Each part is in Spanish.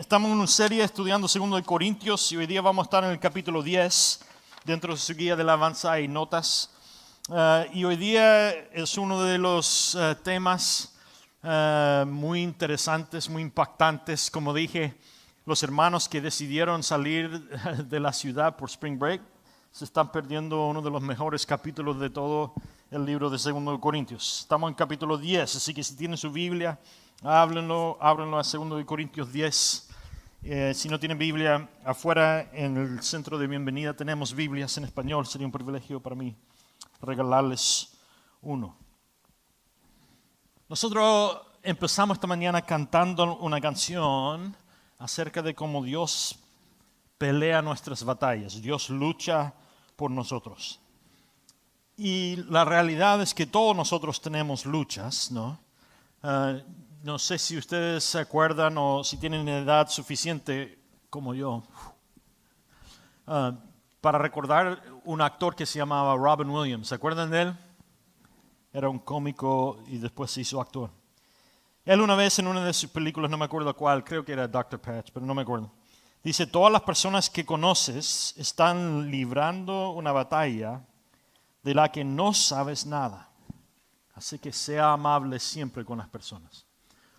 estamos en una serie estudiando 2 de Corintios y hoy día vamos a estar en el capítulo 10 dentro de su guía de alabanza y notas. Y hoy día es uno de los temas muy interesantes, muy impactantes. Como dije, los hermanos que decidieron salir de la ciudad por Spring Break se están perdiendo uno de los mejores capítulos de todo el libro de 2 de Corintios. Estamos en capítulo 10, así que si tienen su Biblia, ábrenlo a 2 de Corintios 10. Si no tienen Biblia, afuera en el centro de bienvenida tenemos Biblias en español. Sería un privilegio para mí regalarles uno. Nosotros empezamos esta mañana cantando una canción acerca de cómo Dios pelea nuestras batallas. Dios lucha por nosotros. Y la realidad es que todos nosotros tenemos luchas, ¿no? No sé si ustedes se acuerdan o si tienen edad suficiente como yo para recordar un actor que se llamaba Robin Williams. ¿Se acuerdan de él? Era un cómico y después se hizo actor. Él una vez en una de sus películas, no me acuerdo cuál, creo que era Dr. Patch, pero no me acuerdo. Dice, todas las personas que conoces están librando una batalla de la que no sabes nada. Así que sea amable siempre con las personas.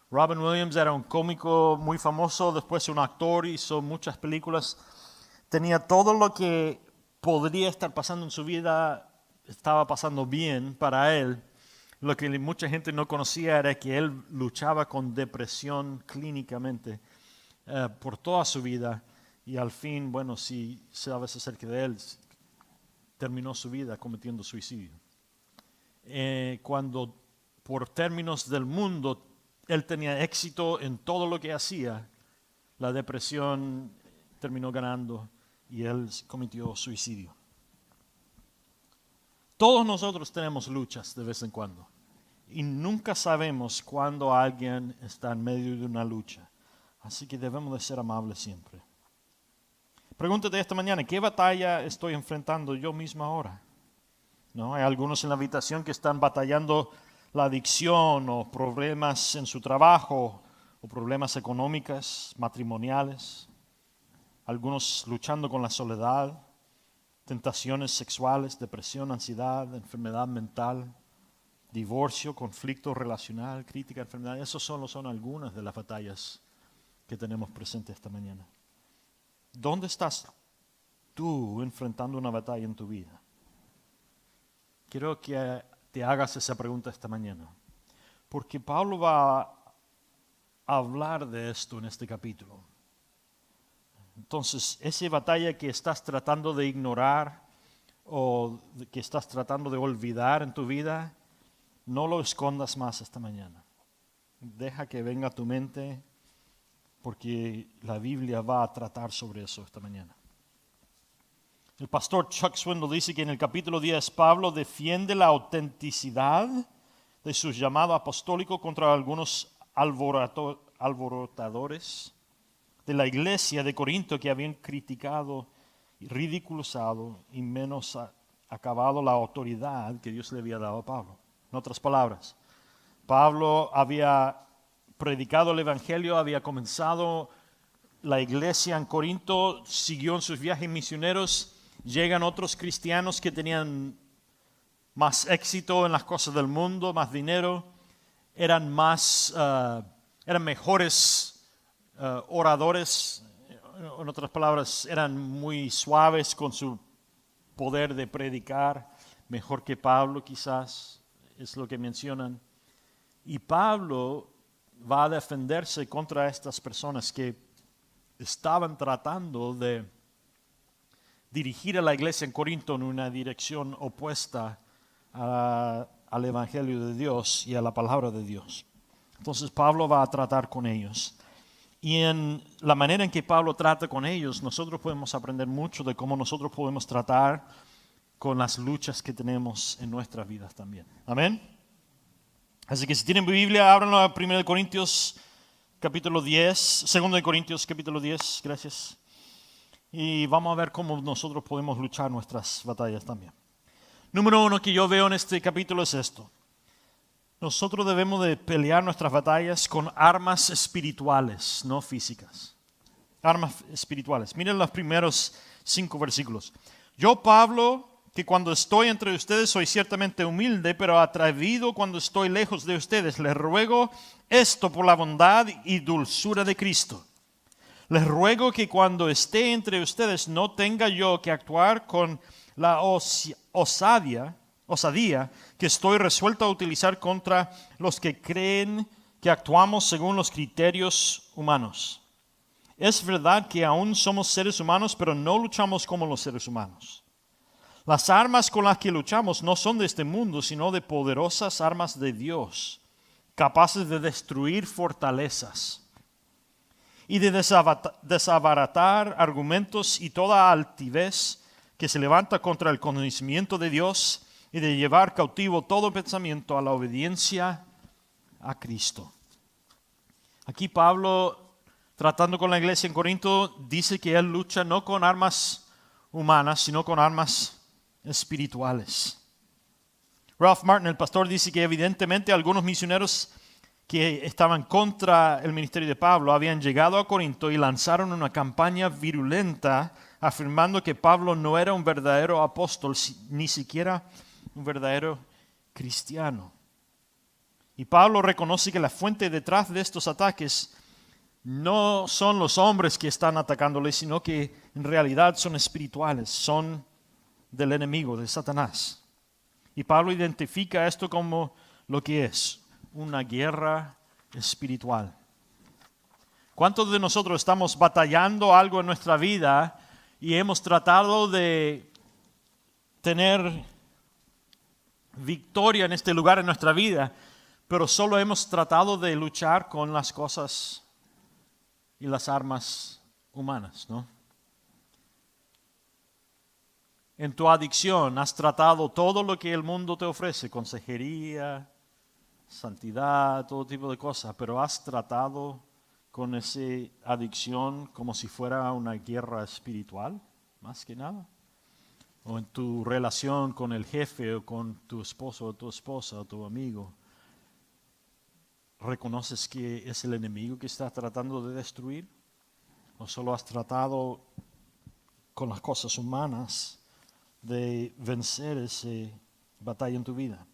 Robin Williams era un cómico muy famoso, después un actor, hizo muchas películas. Tenía todo lo que podría estar pasando en su vida, estaba pasando bien para él. Lo que mucha gente no conocía era que él luchaba con depresión clínicamente por toda su vida. Y al fin, bueno, si sabes acerca de él, terminó su vida cometiendo suicidio. Cuando por términos del mundo él tenía éxito en todo lo que hacía, la depresión terminó ganando y él cometió suicidio. Todos nosotros tenemos luchas de vez en cuando y nunca sabemos cuándo alguien está en medio de una lucha. Así que debemos de ser amables siempre. Pregúntate esta mañana, ¿qué batalla estoy enfrentando yo mismo ahora? ¿No? Hay algunos en la habitación que están batallando la adicción o problemas en su trabajo o problemas económicos, matrimoniales. Algunos luchando con la soledad, tentaciones sexuales, depresión, ansiedad, enfermedad mental, divorcio, conflicto relacional, crítica, enfermedad. Esas solo son algunas de las batallas que tenemos presentes esta mañana. ¿Dónde estás tú enfrentando una batalla en tu vida? Quiero que te hagas esa pregunta esta mañana, porque Pablo va a hablar de esto en este capítulo. Entonces, esa batalla que estás tratando de ignorar o que estás tratando de olvidar en tu vida, no lo escondas más esta mañana. Deja que venga a tu mente, porque la Biblia va a tratar sobre eso esta mañana. El pastor Chuck Swindoll dice que en el capítulo 10 Pablo defiende la autenticidad de su llamado apostólico contra algunos alborotadores de la iglesia de Corinto que habían criticado, ridiculizado y menoscabado la autoridad que Dios le había dado a Pablo. En otras palabras, Pablo había predicado el evangelio, había comenzado la iglesia en Corinto, siguió en sus viajes misioneros. Llegan otros cristianos que tenían más éxito en las cosas del mundo, más dinero, eran mejores oradores, en otras palabras, eran muy suaves con su poder de predicar, mejor que Pablo quizás, es lo que mencionan. Y Pablo va a defenderse contra estas personas que estaban tratando de dirigir a la iglesia en Corinto en una dirección opuesta al Evangelio de Dios y a la palabra de Dios. Entonces Pablo va a tratar con ellos. Y en la manera en que Pablo trata con ellos, nosotros podemos aprender mucho de cómo nosotros podemos tratar con las luchas que tenemos en nuestras vidas también. Amén. Así que si tienen Biblia, ábranlo a 1 de Corintios capítulo 10, 2 de Corintios capítulo 10, gracias. Y vamos a ver cómo nosotros podemos luchar nuestras batallas también. Número 1 que yo veo en este capítulo es esto. Nosotros debemos de pelear nuestras batallas con armas espirituales, no físicas. armas espirituales. Miren los primeros 5 versículos. Yo, Pablo, que cuando estoy entre ustedes soy ciertamente humilde, pero atrevido cuando estoy lejos de ustedes, les ruego esto por la bondad y dulzura de Cristo. Les ruego que cuando esté entre ustedes no tenga yo que actuar con la osadía que estoy resuelto a utilizar contra los que creen que actuamos según los criterios humanos. Es verdad que aún somos seres humanos, pero no luchamos como los seres humanos. Las armas con las que luchamos no son de este mundo, sino de poderosas armas de Dios, capaces de destruir fortalezas y de desabaratar argumentos y toda altivez que se levanta contra el conocimiento de Dios y de llevar cautivo todo pensamiento a la obediencia a Cristo. Aquí Pablo, tratando con la iglesia en Corinto, dice que él lucha no con armas humanas, sino con armas espirituales. Ralph Martin, el pastor, dice que evidentemente algunos misioneros que estaban contra el ministerio de Pablo habían llegado a Corinto y lanzaron una campaña virulenta afirmando que Pablo no era un verdadero apóstol, ni siquiera un verdadero cristiano. Y Pablo reconoce que la fuente detrás de estos ataques no son los hombres que están atacándole, sino que en realidad son espirituales, son del enemigo, de Satanás. Y Pablo identifica esto como lo que es una guerra espiritual. ¿Cuántos de nosotros estamos batallando algo en nuestra vida y hemos tratado de tener victoria en este lugar en nuestra vida, pero solo hemos tratado de luchar con las cosas y las armas humanas, ¿no? En tu adicción has tratado todo lo que el mundo te ofrece, consejería, santidad, todo tipo de cosas, pero has tratado con esa adicción como si fuera una guerra espiritual, más que nada. O en tu relación con el jefe o con tu esposo o tu esposa o tu amigo, ¿reconoces que es el enemigo que está tratando de destruir? ¿O solo has tratado con las cosas humanas de vencer esa batalla en tu vida?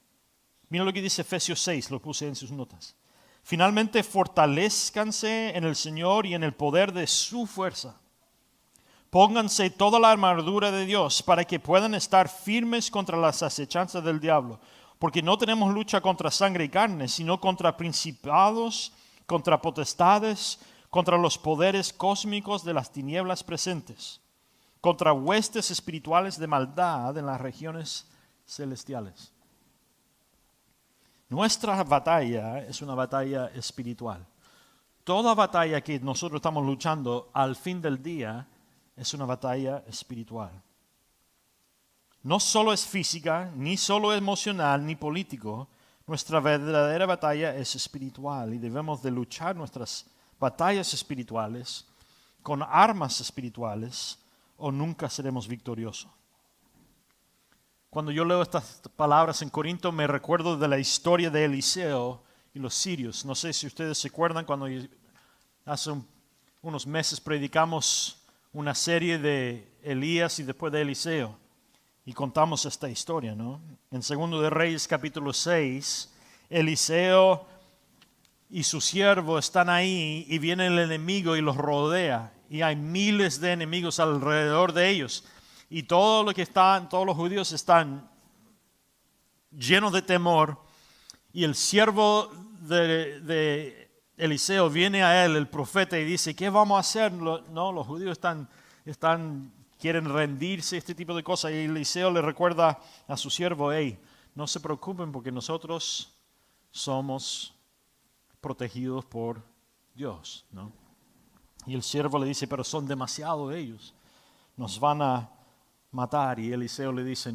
Mira lo que dice Efesios 6, lo puse en sus notas. Finalmente, fortalezcanse en el Señor y en el poder de su fuerza. Pónganse toda la armadura de Dios para que puedan estar firmes contra las acechanzas del diablo. Porque no tenemos lucha contra sangre y carne, sino contra principados, contra potestades, contra los poderes cósmicos de las tinieblas presentes, contra huestes espirituales de maldad en las regiones celestiales. Nuestra batalla es una batalla espiritual. Toda batalla que nosotros estamos luchando al fin del día es una batalla espiritual. No solo es física, ni solo emocional, ni político. Nuestra verdadera batalla es espiritual y debemos de luchar nuestras batallas espirituales con armas espirituales o nunca seremos victoriosos. Cuando yo leo estas palabras en Corinto me recuerdo de la historia de Eliseo y los sirios. No sé si ustedes se acuerdan cuando hace unos meses predicamos una serie de Elías y después de Eliseo. Y contamos esta historia, ¿no? En 2 de Reyes capítulo 6, Eliseo y su siervo están ahí y viene el enemigo y los rodea. Y hay miles de enemigos alrededor de ellos. Y todos los judíos están llenos de temor. Y el siervo de Eliseo viene a él, el profeta, y dice, ¿qué vamos a hacer? No, los judíos quieren rendirse, este tipo de cosas. Y Eliseo le recuerda a su siervo, hey, no se preocupen porque nosotros somos protegidos por Dios, ¿no? Y el siervo le dice, pero son demasiados ellos, nos van a matar. Y Eliseo le dice,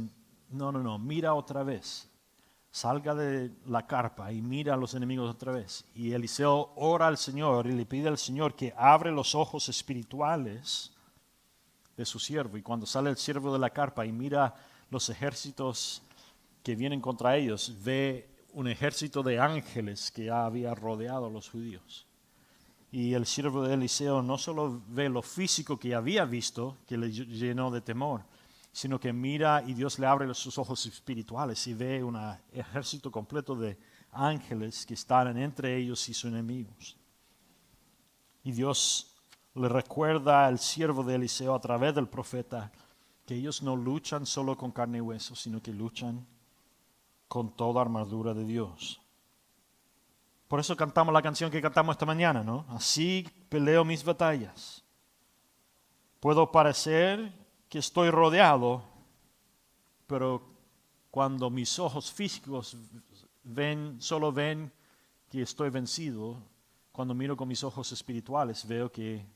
no, mira otra vez. Salga de la carpa y mira a los enemigos otra vez. Y Eliseo ora al Señor y le pide al Señor que abre los ojos espirituales de su siervo. Y cuando sale el siervo de la carpa y mira los ejércitos que vienen contra ellos, ve un ejército de ángeles que ya había rodeado a los judíos. Y el siervo de Eliseo no solo ve lo físico que había visto, que le llenó de temor, sino que mira y Dios le abre sus ojos espirituales y ve un ejército completo de ángeles que están entre ellos y sus enemigos. Y Dios le recuerda al siervo de Eliseo a través del profeta que ellos no luchan solo con carne y hueso, sino que luchan con toda armadura de Dios. Por eso cantamos la canción que cantamos esta mañana, ¿no? Así peleo mis batallas. Puedo parecer que estoy rodeado, pero cuando mis ojos físicos solo ven que estoy vencido, cuando miro con mis ojos espirituales veo que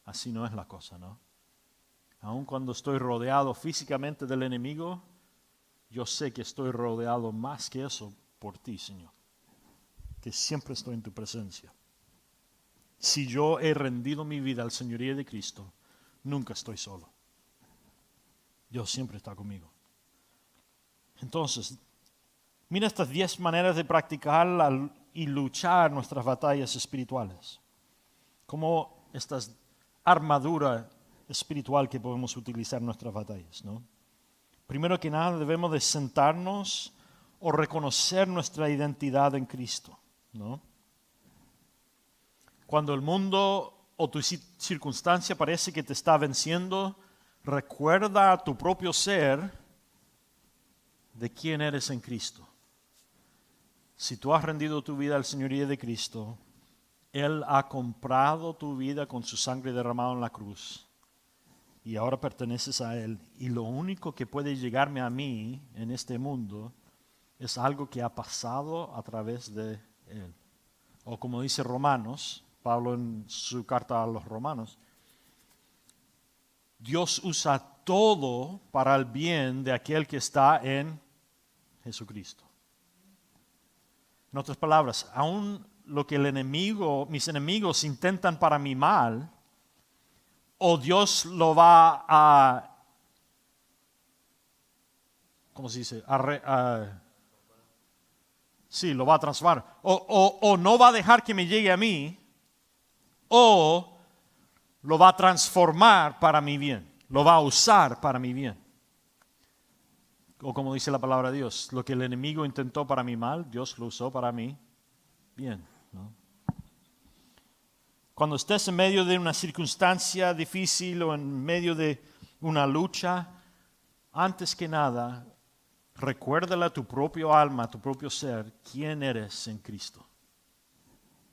así no es la cosa, ¿no? Aun cuando estoy rodeado físicamente del enemigo, yo sé que estoy rodeado más que eso por ti, Señor, que siempre estoy en tu presencia. Si yo he rendido mi vida al señorío de Cristo, nunca estoy solo. Dios siempre está conmigo. Entonces, mira estas 10 maneras de practicar y luchar nuestras batallas espirituales. Como esta armadura espiritual que podemos utilizar en nuestras batallas, ¿no? Primero que nada, debemos de sentarnos o reconocer nuestra identidad en Cristo, ¿no? Cuando el mundo o tu circunstancia parece que te está venciendo, recuerda a tu propio ser de quién eres en Cristo. Si tú has rendido tu vida al señorío de Cristo, Él ha comprado tu vida con su sangre derramada en la cruz y ahora perteneces a Él. Y lo único que puede llegarme a mí en este mundo es algo que ha pasado a través de Él. O como dice Romanos, Pablo en su carta a los Romanos, Dios usa todo para el bien de aquel que está en Jesucristo. En otras palabras, aun lo que mis enemigos intentan para mi mal, o Dios lo va a, ¿cómo se dice? Sí, lo va a transformar. O no va a dejar que me llegue a mí, o lo va a transformar para mi bien. Lo va a usar para mi bien. O como dice la palabra de Dios, lo que el enemigo intentó para mi mal, Dios lo usó para mí bien, ¿no? Cuando estés en medio de una circunstancia difícil o en medio de una lucha, antes que nada, recuérdale a tu propio alma, a tu propio ser, quién eres en Cristo.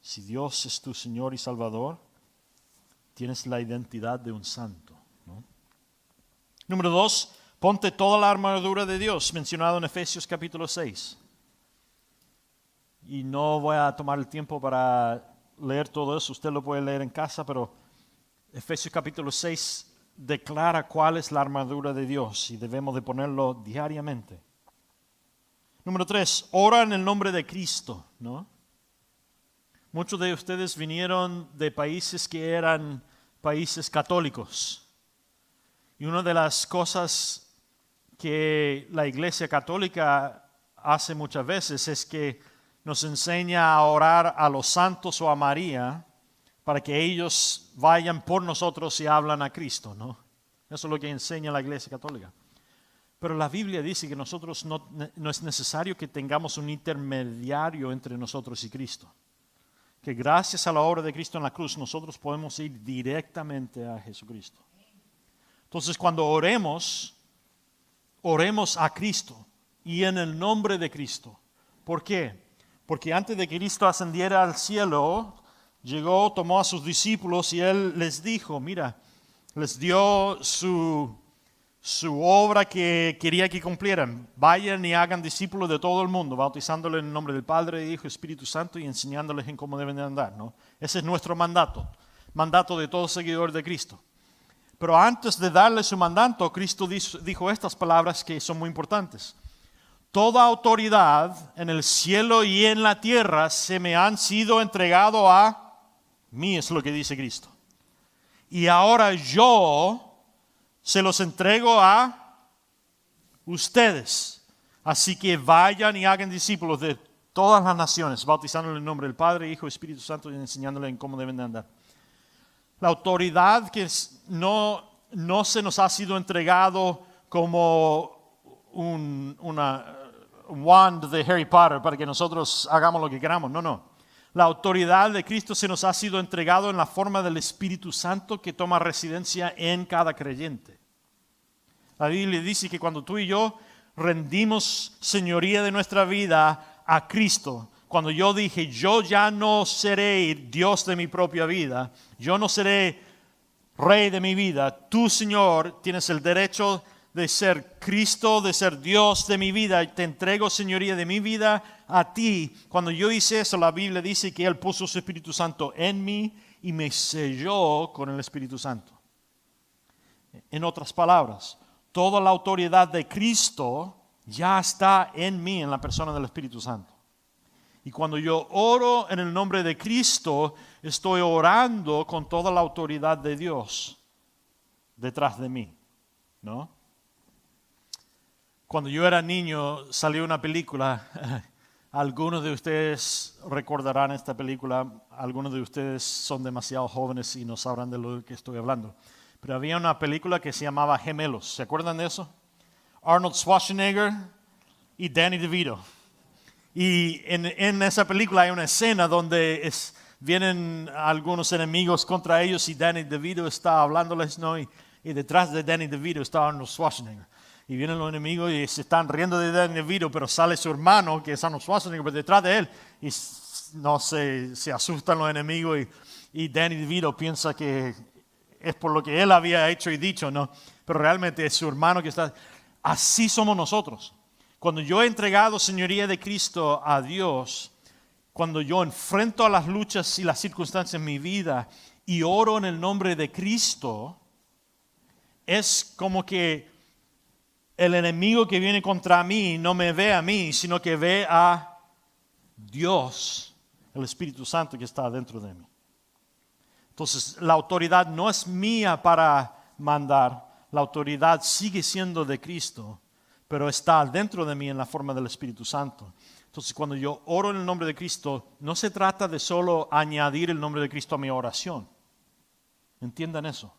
Si Dios es tu Señor y Salvador, tienes la identidad de un santo, ¿no? Número 2, ponte toda la armadura de Dios, mencionado en Efesios capítulo 6. Y no voy a tomar el tiempo para leer todo eso, usted lo puede leer en casa, pero Efesios capítulo 6 declara cuál es la armadura de Dios y debemos de ponerlo diariamente. Número 3, ora en el nombre de Cristo, ¿no? Muchos de ustedes vinieron de países que eran países católicos. Y una de las cosas que la Iglesia Católica hace muchas veces es que nos enseña a orar a los santos o a María para que ellos vayan por nosotros y hablan a Cristo, ¿no? Eso es lo que enseña la Iglesia Católica. Pero la Biblia dice que nosotros no es necesario que tengamos un intermediario entre nosotros y Cristo. Que gracias a la obra de Cristo en la cruz nosotros podemos ir directamente a Jesucristo. Entonces cuando oremos a Cristo y en el nombre de Cristo. ¿Por qué? Porque antes de que Cristo ascendiera al cielo, llegó, tomó a sus discípulos y Él les dijo, mira, les dio su obra que quería que cumplieran. Vayan y hagan discípulos de todo el mundo, bautizándoles en el nombre del Padre, Hijo y Espíritu Santo y enseñándoles en cómo deben de andar, ¿no? Ese es nuestro mandato de todo seguidor de Cristo. Pero antes de darle su mandato, Cristo dijo estas palabras que son muy importantes. Toda autoridad en el cielo y en la tierra se me han sido entregado a mí, es lo que dice Cristo. Y ahora yo se los entrego a ustedes. Así que vayan y hagan discípulos de todas las naciones, bautizándoles en el nombre del Padre, Hijo y Espíritu Santo y enseñándoles en cómo deben de andar. La autoridad que no se nos ha sido entregado como una wand de Harry Potter para que nosotros hagamos lo que queramos. No. La autoridad de Cristo se nos ha sido entregado en la forma del Espíritu Santo que toma residencia en cada creyente. La Biblia dice que cuando tú y yo rendimos señoría de nuestra vida a Cristo, cuando yo dije, yo ya no seré Dios de mi propia vida, yo no seré Rey de mi vida, tú, Señor, tienes el derecho de ser Cristo, de ser Dios de mi vida, y te entrego señoría de mi vida a ti. Cuando yo hice eso, la Biblia dice que Él puso su Espíritu Santo en mí y me selló con el Espíritu Santo. En otras palabras, toda la autoridad de Cristo ya está en mí, en la persona del Espíritu Santo. Y cuando yo oro en el nombre de Cristo, estoy orando con toda la autoridad de Dios detrás de mí, ¿no? Cuando yo era niño salió una película, algunos de ustedes recordarán esta película, algunos de ustedes son demasiado jóvenes y no sabrán de lo que estoy hablando. Pero había una película que se llamaba Gemelos, ¿se acuerdan de eso? Arnold Schwarzenegger y Danny DeVito. Y en esa película hay una escena donde vienen algunos enemigos contra ellos y Danny DeVito está hablándoles, ¿no? Y detrás de Danny DeVito está Arnold Schwarzenegger. Y vienen los enemigos y se están riendo de Danny DeVito, pero sale su hermano, que es Arnold Schwarzenegger, por detrás de él. Y no sé, se asustan los enemigos y Danny DeVito piensa que es por lo que él había hecho y dicho, ¿no? Pero realmente es su hermano que está... Así somos nosotros. Cuando yo he entregado señoría de Cristo a Dios, cuando yo enfrento a las luchas y las circunstancias en mi vida y oro en el nombre de Cristo, es como que el enemigo que viene contra mí no me ve a mí, sino que ve a Dios, el Espíritu Santo que está dentro de mí. Entonces, la autoridad no es mía para mandar, la autoridad sigue siendo de Cristo, pero está dentro de mí en la forma del Espíritu Santo. Entonces, cuando yo oro en el nombre de Cristo, no se trata de solo añadir el nombre de Cristo a mi oración. ¿Entiendan eso?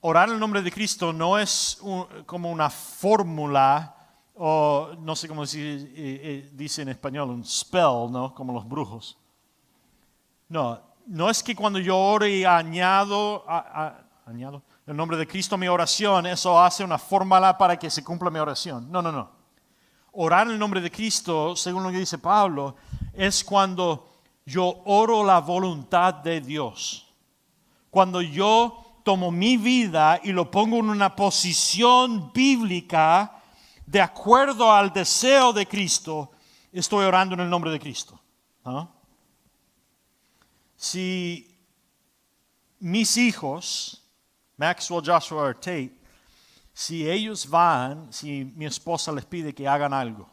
Orar en el nombre de Cristo no es como una fórmula, o no sé cómo dice en español, un spell, ¿no? Como los brujos. No es que cuando yo oro y añado el nombre de Cristo a mi oración, eso hace una fórmula para que se cumpla mi oración. No. Orar en el nombre de Cristo, según lo que dice Pablo, es cuando yo oro la voluntad de Dios. Cuando yo tomo mi vida y lo pongo en una posición bíblica de acuerdo al deseo de Cristo, estoy orando en el nombre de Cristo. ¿No? Si mis hijos, Maxwell, Joshua o Tate, si ellos van, si mi esposa les pide que hagan algo,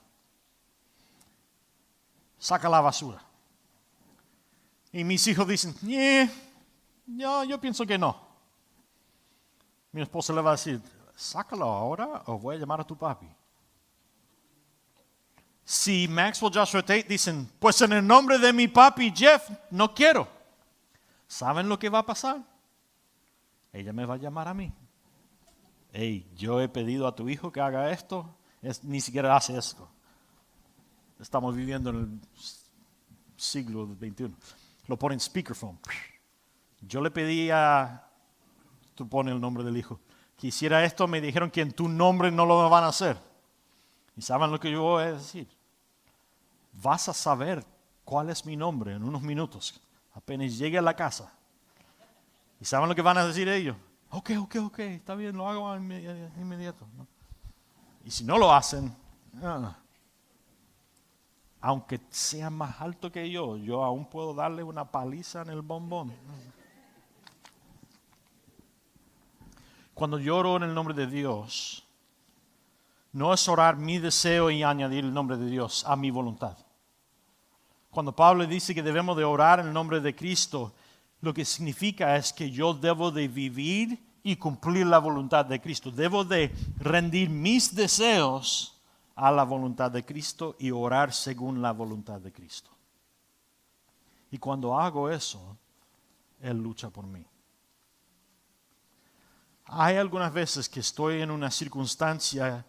saca la basura. Y mis hijos dicen, yo pienso que no. Mi esposa le va a decir, sácalo ahora o voy a llamar a tu papi. Si Maxwell, Joshua Tate dicen, pues en el nombre de mi papi Jeff, no quiero. ¿Saben lo que va a pasar? Ella me va a llamar a mí. Hey, yo he pedido a tu hijo que haga esto, ni siquiera hace esto. Estamos viviendo en el siglo XXI. Lo pone en speakerphone. Yo le pedí tú pones el nombre del hijo, que hiciera esto, me dijeron que en tu nombre no lo van a hacer. ¿Y saben lo que yo voy a decir? Vas a saber cuál es mi nombre en unos minutos, apenas llegue a la casa. ¿Y saben lo que van a decir ellos? Ok, está bien, lo hago inmediato. ¿No? Y si no lo hacen, aunque sea más alto que yo aún puedo darle una paliza en el bombón. Cuando yo oro en el nombre de Dios, no es orar mi deseo y añadir el nombre de Dios a mi voluntad. Cuando Pablo dice que debemos de orar en el nombre de Cristo, lo que significa es que yo debo de vivir y cumplir la voluntad de Cristo. Debo de rendir mis deseos a la voluntad de Cristo y orar según la voluntad de Cristo. Y cuando hago eso, Él lucha por mí. Hay algunas veces que estoy en una circunstancia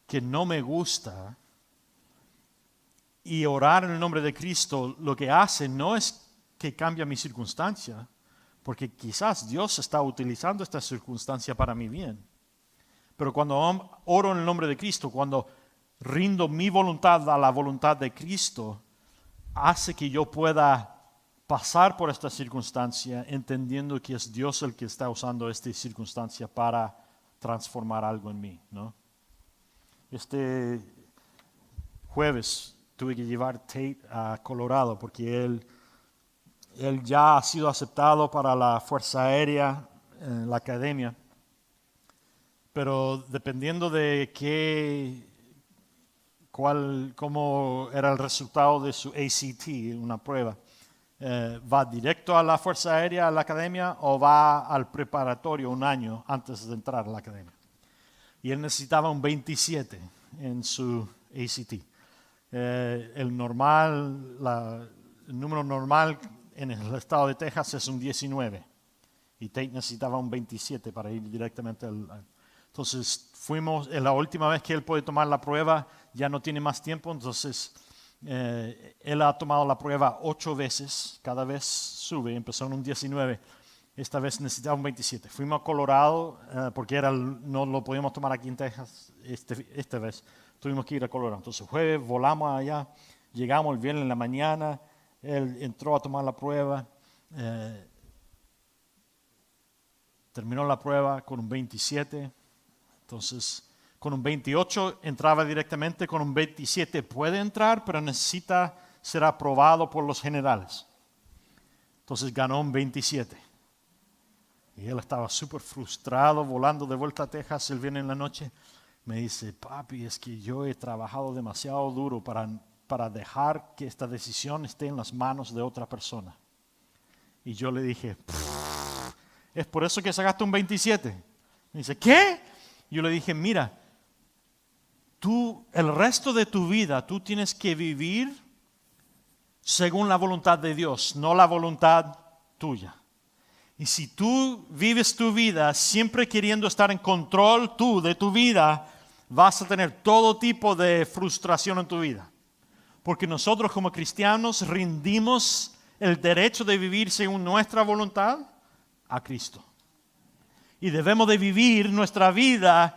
que no me gusta y orar en el nombre de Cristo lo que hace no es que cambie mi circunstancia, porque quizás Dios está utilizando esta circunstancia para mi bien. Pero cuando oro en el nombre de Cristo, cuando rindo mi voluntad a la voluntad de Cristo, hace que yo pueda pasar por esta circunstancia entendiendo que es Dios el que está usando esta circunstancia para transformar algo en mí, ¿no? Este jueves tuve que llevar Tate a Colorado porque él ya ha sido aceptado para la Fuerza Aérea en la academia, pero dependiendo de cómo era el resultado de su ACT, una prueba, ¿va directo a la Fuerza Aérea, a la academia, o va al preparatorio un año antes de entrar a la academia? Y él necesitaba un 27 en su ACT. El número normal en el estado de Texas es un 19. Y Tate necesitaba un 27 para ir directamente Entonces fuimos, la última vez que él puede tomar la prueba, ya no tiene más tiempo, entonces él ha tomado la prueba 8 veces, cada vez sube, empezó en un 19, esta vez necesitaba un 27. Fuimos a Colorado porque no lo podíamos tomar aquí en Texas esta vez, tuvimos que ir a Colorado. Entonces jueves volamos allá, llegamos el viernes en la mañana, él entró a tomar la prueba, terminó la prueba con un 27, entonces con un 28 entraba directamente, con un 27 puede entrar, pero necesita ser aprobado por los generales. Entonces ganó un 27. Y él estaba súper frustrado, volando de vuelta a Texas el viernes en la noche. Me dice, papi, es que yo he trabajado demasiado duro para dejar que esta decisión esté en las manos de otra persona. Y yo le dije, ¿es por eso que sacaste un 27? Me dice, ¿qué? Yo le dije, mira, tú el resto de tu vida, tú tienes que vivir según la voluntad de Dios, no la voluntad tuya. Y si tú vives tu vida siempre queriendo estar en control tú de tu vida, vas a tener todo tipo de frustración en tu vida. Porque nosotros como cristianos rendimos el derecho de vivir según nuestra voluntad a Cristo. Y debemos de vivir nuestra vida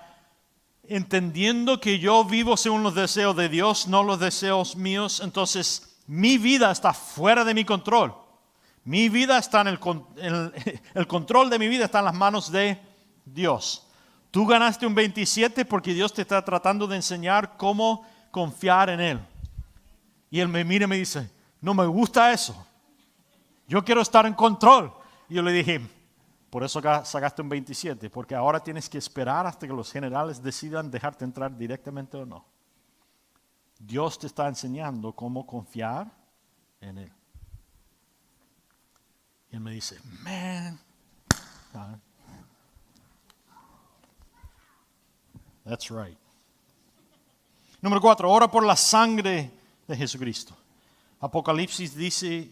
entendiendo que yo vivo según los deseos de Dios, no los deseos míos. Entonces, mi vida está fuera de mi control. Mi vida está el control de mi vida está en las manos de Dios. Tú ganaste un 27 porque Dios te está tratando de enseñar cómo confiar en Él. Y Él me mira y me dice, no me gusta eso. Yo quiero estar en control. Y yo le dije, por eso sacaste un 27, porque ahora tienes que esperar hasta que los generales decidan dejarte entrar directamente o no. Dios te está enseñando cómo confiar en Él. Y Él me dice, man, that's right. Número 4, ora por la sangre de Jesucristo. Apocalipsis dice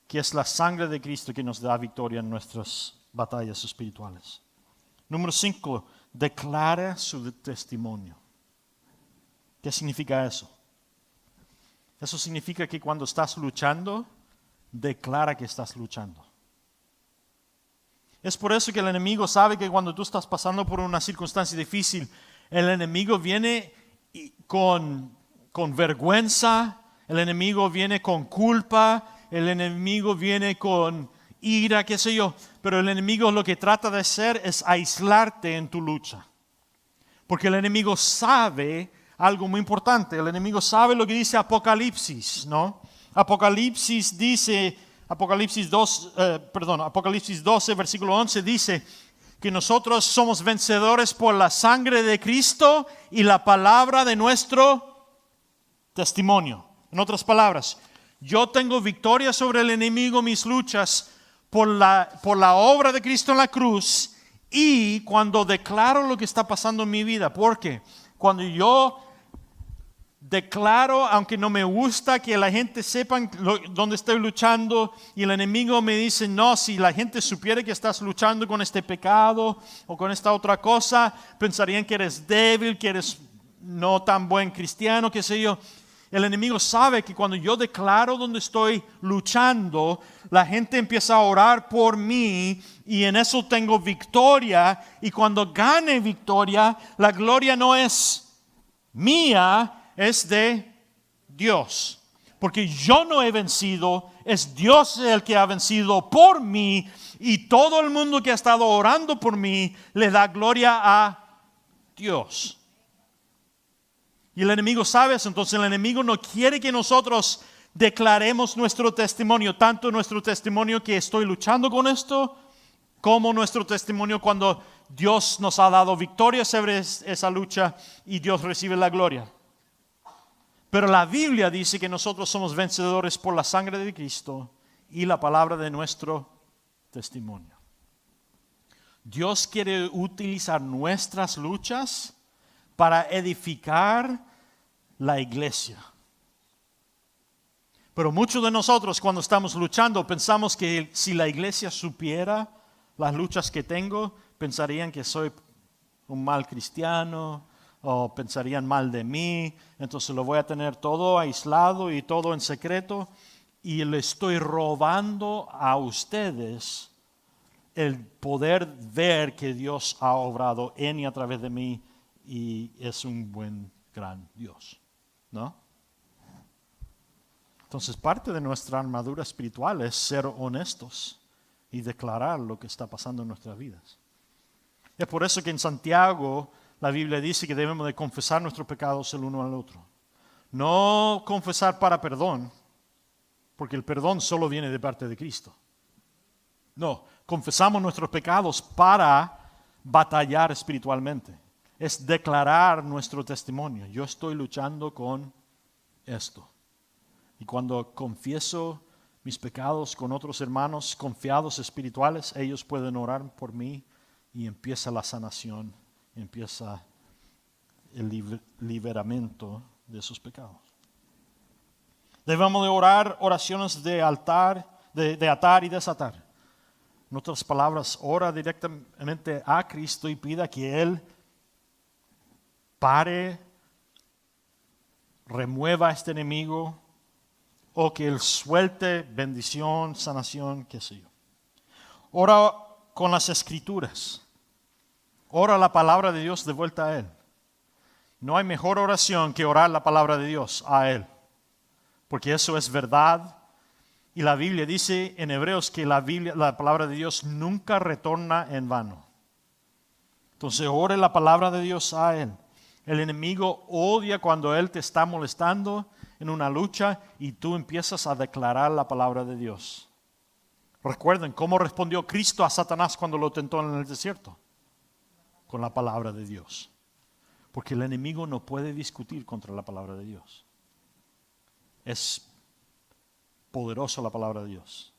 que es la sangre de Cristo que nos da victoria en nuestras batallas espirituales. Número 5, declara su testimonio. ¿Qué significa eso? Eso significa que cuando estás luchando, declara que estás luchando. Es por eso que el enemigo sabe que cuando tú estás pasando por una circunstancia difícil, el enemigo viene con vergüenza, el enemigo viene con culpa, el enemigo viene con ira, qué sé yo. Pero el enemigo lo que trata de hacer es aislarte en tu lucha. Porque el enemigo sabe algo muy importante. El enemigo sabe lo que dice Apocalipsis, ¿no? Apocalipsis 12, versículo 11 dice que nosotros somos vencedores por la sangre de Cristo y la palabra de nuestro testimonio. En otras palabras, yo tengo victoria sobre el enemigo, mis luchas, por la obra de Cristo en la cruz y cuando declaro lo que está pasando en mi vida. Porque cuando yo declaro, aunque no me gusta que la gente sepa dónde estoy luchando, y el enemigo me dice, no, si la gente supiera que estás luchando con este pecado o con esta otra cosa, pensarían que eres débil, que eres no tan buen cristiano, qué sé yo. El enemigo sabe que cuando yo declaro dónde estoy luchando, la gente empieza a orar por mí y en eso tengo victoria. Y cuando gane victoria, la gloria no es mía, es de Dios. Porque yo no he vencido, es Dios el que ha vencido por mí. Y todo el mundo que ha estado orando por mí le da gloria a Dios. Y el enemigo sabe eso, entonces el enemigo no quiere que nosotros declaremos nuestro testimonio, tanto nuestro testimonio que estoy luchando con esto, como nuestro testimonio cuando Dios nos ha dado victoria sobre esa lucha y Dios recibe la gloria. Pero la Biblia dice que nosotros somos vencedores por la sangre de Cristo y la palabra de nuestro testimonio. Dios quiere utilizar nuestras luchas para edificar la iglesia. Pero muchos de nosotros cuando estamos luchando pensamos que si la iglesia supiera las luchas que tengo, pensarían que soy un mal cristiano o pensarían mal de mí, entonces lo voy a tener todo aislado y todo en secreto y le estoy robando a ustedes el poder ver que Dios ha obrado en y a través de mí y es un buen, gran Dios, ¿no? Entonces parte de nuestra armadura espiritual es ser honestos y declarar lo que está pasando en nuestras vidas. Es por eso que en Santiago la Biblia dice que debemos de confesar nuestros pecados el uno al otro. No confesar para perdón, porque el perdón solo viene de parte de Cristo. No, confesamos nuestros pecados para batallar espiritualmente. Es declarar nuestro testimonio. Yo estoy luchando con esto. Y cuando confieso mis pecados con otros hermanos confiados espirituales, ellos pueden orar por mí y empieza la sanación, empieza el liberamiento de esos pecados. Debemos de orar oraciones de atar y desatar. En otras palabras, ora directamente a Cristo y pida que Él pare, remueva a este enemigo o que Él suelte bendición, sanación, qué sé yo. Ora con las escrituras. Ora la palabra de Dios de vuelta a Él. No hay mejor oración que orar la palabra de Dios a Él, porque eso es verdad. Y la Biblia dice en Hebreos que la palabra de Dios nunca retorna en vano. Entonces ore la palabra de Dios a Él. El enemigo odia cuando Él te está molestando en una lucha y tú empiezas a declarar la palabra de Dios. Recuerden cómo respondió Cristo a Satanás cuando lo tentó en el desierto. Con la palabra de Dios. Porque el enemigo no puede discutir contra la palabra de Dios. Es poderosa la palabra de Dios.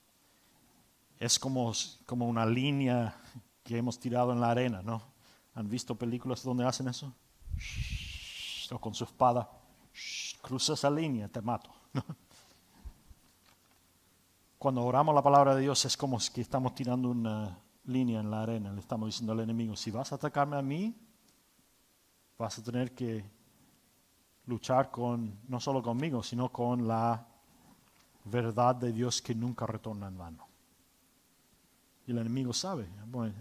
Es como una línea que hemos tirado en la arena, ¿no? ¿Han visto películas donde hacen eso? O con su espada, cruza esa línea, te mato. Cuando oramos la palabra de Dios es como que estamos tirando una línea en la arena. Le estamos diciendo al enemigo, si vas a atacarme a mí, vas a tener que luchar no solo conmigo, sino con la verdad de Dios que nunca retorna en vano. Y el enemigo sabe, bueno,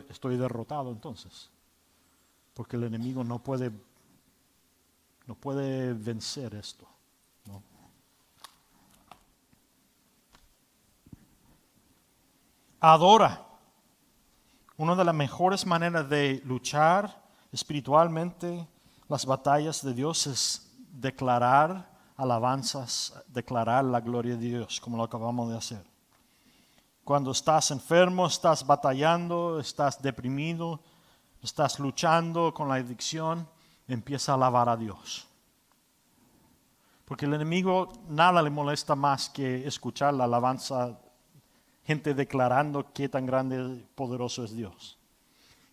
estoy derrotado entonces. Porque el enemigo no puede vencer esto, ¿no? Adora. Una de las mejores maneras de luchar espiritualmente las batallas de Dios es declarar alabanzas, declarar la gloria de Dios, como lo acabamos de hacer. Cuando estás enfermo, estás batallando, estás deprimido, estás luchando con la adicción, empieza a alabar a Dios. Porque el enemigo nada le molesta más que escuchar la alabanza, gente declarando qué tan grande y poderoso es Dios.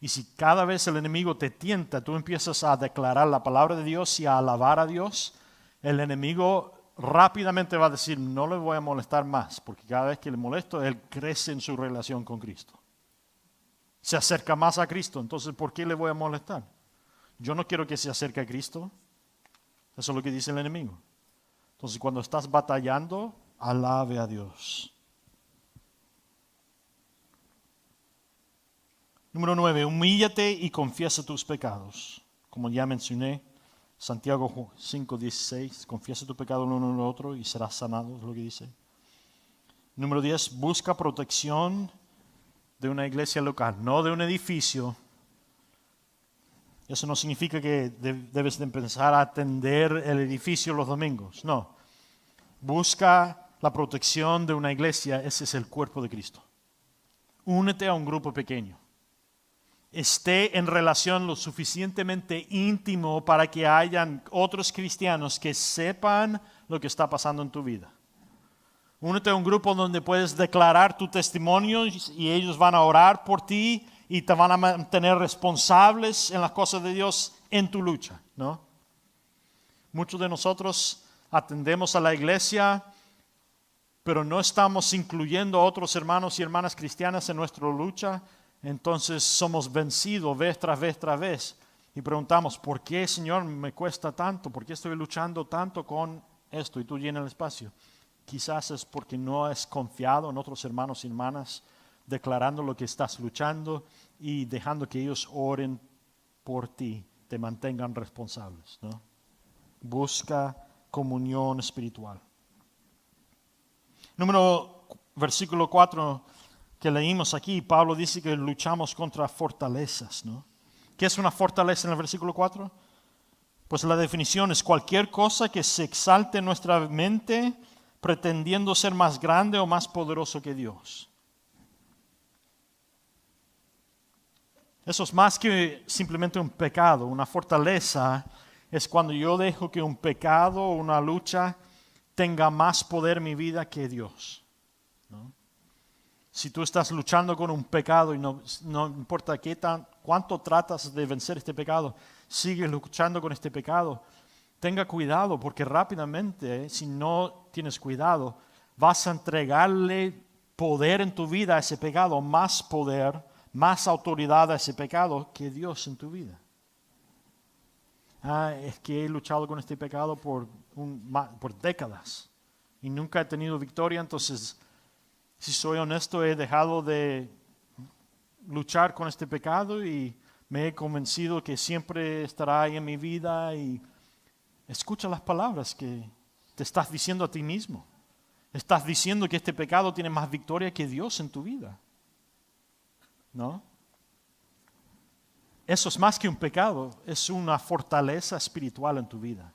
Y si cada vez el enemigo te tienta, tú empiezas a declarar la palabra de Dios y a alabar a Dios, el enemigo rápidamente va a decir, no le voy a molestar más, porque cada vez que le molesto, él crece en su relación con Cristo. Se acerca más a Cristo, entonces ¿por qué le voy a molestar? Yo no quiero que se acerque a Cristo. Eso es lo que dice el enemigo. Entonces cuando estás batallando, alabe a Dios. Número 9, humíllate y confiesa tus pecados. Como ya mencioné, Santiago 5:16, confiesa tu pecado el uno en el otro y serás sanado, es lo que dice. Número 10, busca protección de una iglesia local, no de un edificio. Eso no significa que debes de empezar a atender el edificio los domingos, no. Busca la protección de una iglesia, ese es el cuerpo de Cristo. Únete a un grupo pequeño. Esté en relación lo suficientemente íntimo para que hayan otros cristianos que sepan lo que está pasando en tu vida. Únete a un grupo donde puedes declarar tu testimonio y ellos van a orar por ti y te van a mantener responsables en las cosas de Dios en tu lucha, ¿no? Muchos de nosotros atendemos a la iglesia, pero no estamos incluyendo a otros hermanos y hermanas cristianas en nuestra lucha. Entonces somos vencidos vez tras vez tras vez y preguntamos, ¿por qué, Señor, me cuesta tanto? ¿Por qué estoy luchando tanto con esto? Y tú llenas el espacio. Quizás es porque no has confiado en otros hermanos y hermanas, declarando lo que estás luchando y dejando que ellos oren por ti, te mantengan responsables, ¿no? Busca comunión espiritual. Versículo 4 que leímos aquí, Pablo dice que luchamos contra fortalezas, ¿no? ¿Qué es una fortaleza en el versículo 4? Pues la definición es cualquier cosa que se exalte en nuestra mente pretendiendo ser más grande o más poderoso que Dios. Eso es más que simplemente un pecado. Una fortaleza es cuando yo dejo que un pecado o una lucha tenga más poder en mi vida que Dios, ¿no? Si tú estás luchando con un pecado y no importa cuánto tratas de vencer este pecado, sigues luchando con este pecado, tenga cuidado porque rápidamente, si no tienes cuidado, vas a entregarle poder en tu vida a ese pecado, más poder, más autoridad a ese pecado que Dios en tu vida. Es que he luchado con este pecado por décadas y nunca he tenido victoria, entonces, si soy honesto, he dejado de luchar con este pecado y me he convencido que siempre estará ahí en mi vida. Y escucha las palabras que te estás diciendo a ti mismo. Estás diciendo que este pecado tiene más victoria que Dios en tu vida, ¿no? Eso es más que un pecado, es una fortaleza espiritual en tu vida.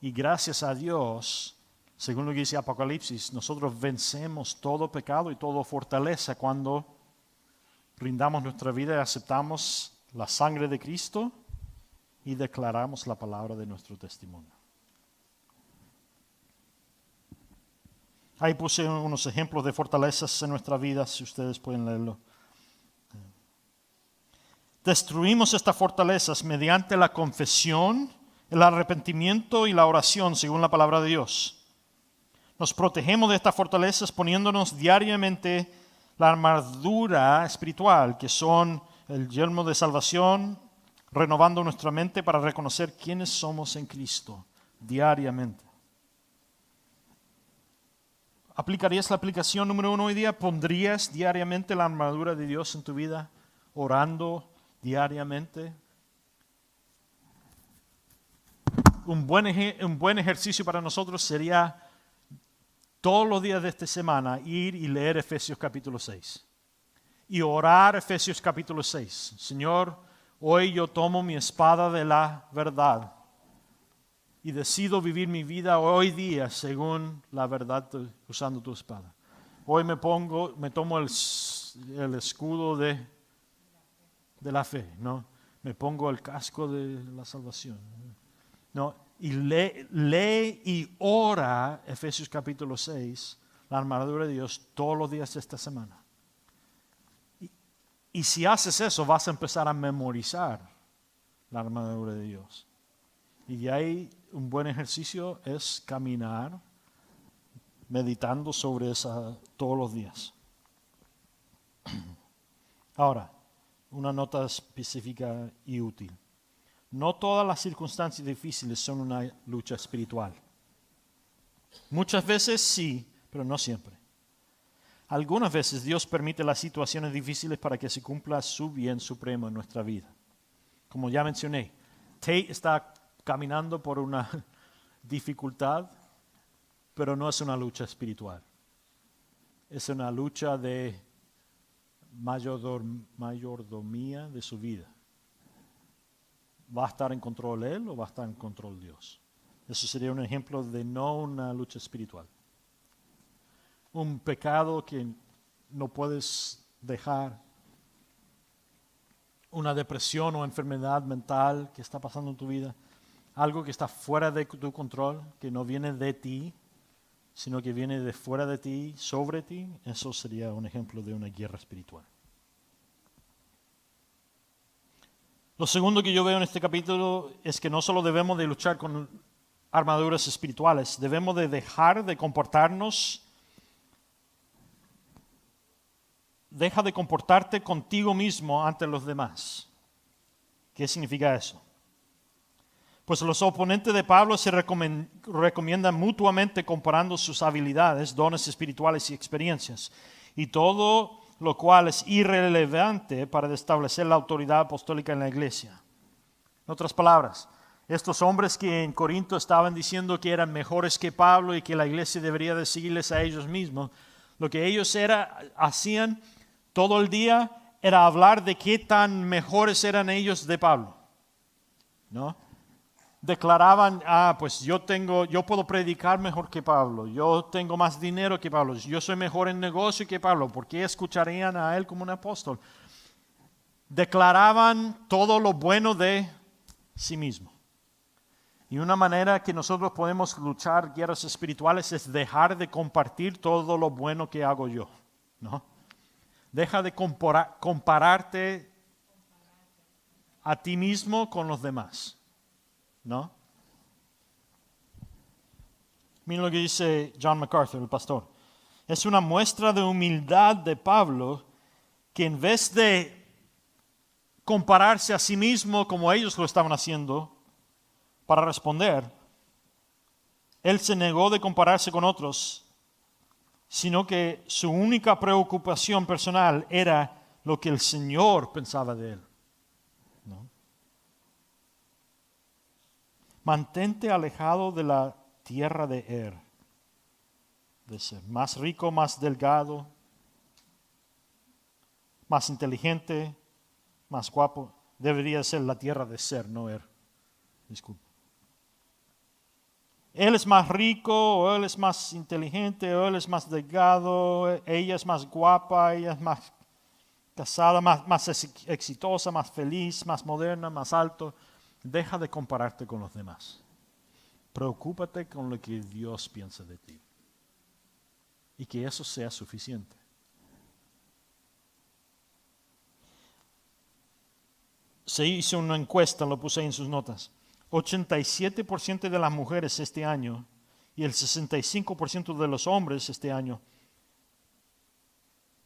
Y gracias a Dios, según lo que dice Apocalipsis, nosotros vencemos todo pecado y toda fortaleza cuando rindamos nuestra vida y aceptamos la sangre de Cristo y declaramos la palabra de nuestro testimonio. Ahí puse unos ejemplos de fortalezas en nuestra vida, si ustedes pueden leerlo. Destruimos estas fortalezas mediante la confesión, el arrepentimiento y la oración, según la palabra de Dios. Nos protegemos de estas fortalezas poniéndonos diariamente la armadura espiritual, que son el yelmo de salvación, renovando nuestra mente para reconocer quiénes somos en Cristo diariamente. ¿Aplicarías la aplicación número 1 hoy día? ¿Pondrías diariamente la armadura de Dios en tu vida, orando diariamente? Un buen ejercicio para nosotros sería todos los días de esta semana ir y leer Efesios capítulo 6 y orar Efesios capítulo 6. Señor, hoy yo tomo mi espada de la verdad y decido vivir mi vida hoy día según la verdad usando tu espada. Hoy me tomo el escudo de la fe, ¿no? Me pongo el casco de la salvación, ¿no? Y lee y ora Efesios capítulo 6, la armadura de Dios, todos los días de esta semana. Y si haces eso, vas a empezar a memorizar la armadura de Dios. Y de ahí un buen ejercicio es caminar meditando sobre esa todos los días. Ahora, una nota específica y útil. No todas las circunstancias difíciles son una lucha espiritual. Muchas veces sí, pero no siempre. Algunas veces Dios permite las situaciones difíciles para que se cumpla su bien supremo en nuestra vida. Como ya mencioné, Tate está caminando por una dificultad, pero no es una lucha espiritual. Es una lucha de mayordomía de su vida. ¿Va a estar en control él o va a estar en control Dios? Eso sería un ejemplo de no una lucha espiritual. Un pecado que no puedes dejar, una depresión o enfermedad mental que está pasando en tu vida, algo que está fuera de tu control, que no viene de ti, sino que viene de fuera de ti, sobre ti, eso sería un ejemplo de una guerra espiritual. Lo segundo que yo veo en este capítulo es que no solo debemos de luchar con armaduras espirituales, debemos de dejar de comportarnos. Deja de comportarte contigo mismo ante los demás. ¿Qué significa eso? Pues los oponentes de Pablo se recomiendan mutuamente comparando sus habilidades, dones espirituales y experiencias, y todo lo cual es irrelevante para establecer la autoridad apostólica en la iglesia. En otras palabras, estos hombres que en Corinto estaban diciendo que eran mejores que Pablo y que la iglesia debería de seguirles a ellos mismos, lo que ellos hacían todo el día era hablar de qué tan mejores eran ellos de Pablo, ¿no? Declaraban, pues yo puedo predicar mejor que Pablo, yo tengo más dinero que Pablo, yo soy mejor en negocio que Pablo, ¿por qué escucharían a él como un apóstol? Declaraban todo lo bueno de sí mismo. Y una manera que nosotros podemos luchar guerras espirituales es dejar de compartir todo lo bueno que hago yo, ¿no? Deja de compararte a ti mismo con los demás, ¿no? Miren lo que dice John MacArthur, el pastor. Es una muestra de humildad de Pablo que en vez de compararse a sí mismo como ellos lo estaban haciendo para responder, él se negó de compararse con otros, sino que su única preocupación personal era lo que el Señor pensaba de él, ¿no? Mantente alejado de la tierra de de ser más rico, más delgado, más inteligente, más guapo. Debería ser la tierra de ser, no Disculpe. Él es más rico, o él es más inteligente, o él es más delgado, ella es más guapa, ella es más casada, más exitosa, más feliz, más moderna, más alto. Deja de compararte con los demás. Preocúpate con lo que Dios piensa de ti. Y que eso sea suficiente. Se hizo una encuesta, lo puse ahí en sus notas. 87% de las mujeres este año y el 65% de los hombres este año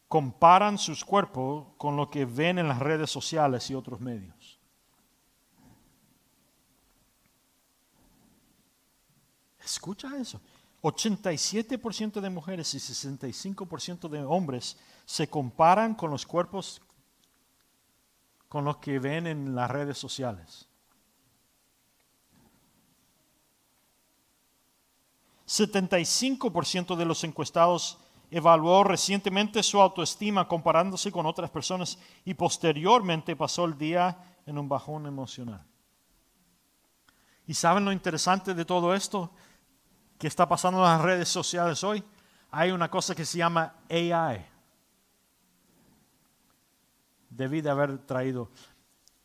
comparan sus cuerpos con lo que ven en las redes sociales y otros medios. Escucha eso. 87% de mujeres y 65% de hombres se comparan con los cuerpos con los que ven en las redes sociales. 75% de los encuestados evaluó recientemente su autoestima comparándose con otras personas y posteriormente pasó el día en un bajón emocional. ¿Y saben lo interesante de todo esto que está pasando en las redes sociales hoy? Hay una cosa que se llama AI. Debí de haber traído.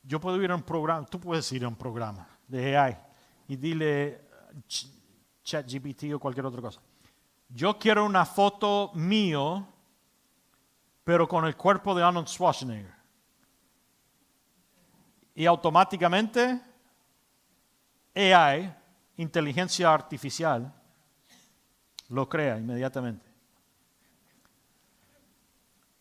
Yo puedo ir a un programa, tú puedes ir a un programa de AI y dile ChatGPT o cualquier otra cosa. Yo quiero una foto mío, pero con el cuerpo de Arnold Schwarzenegger. y automáticamente AI, inteligencia artificial, lo crea inmediatamente.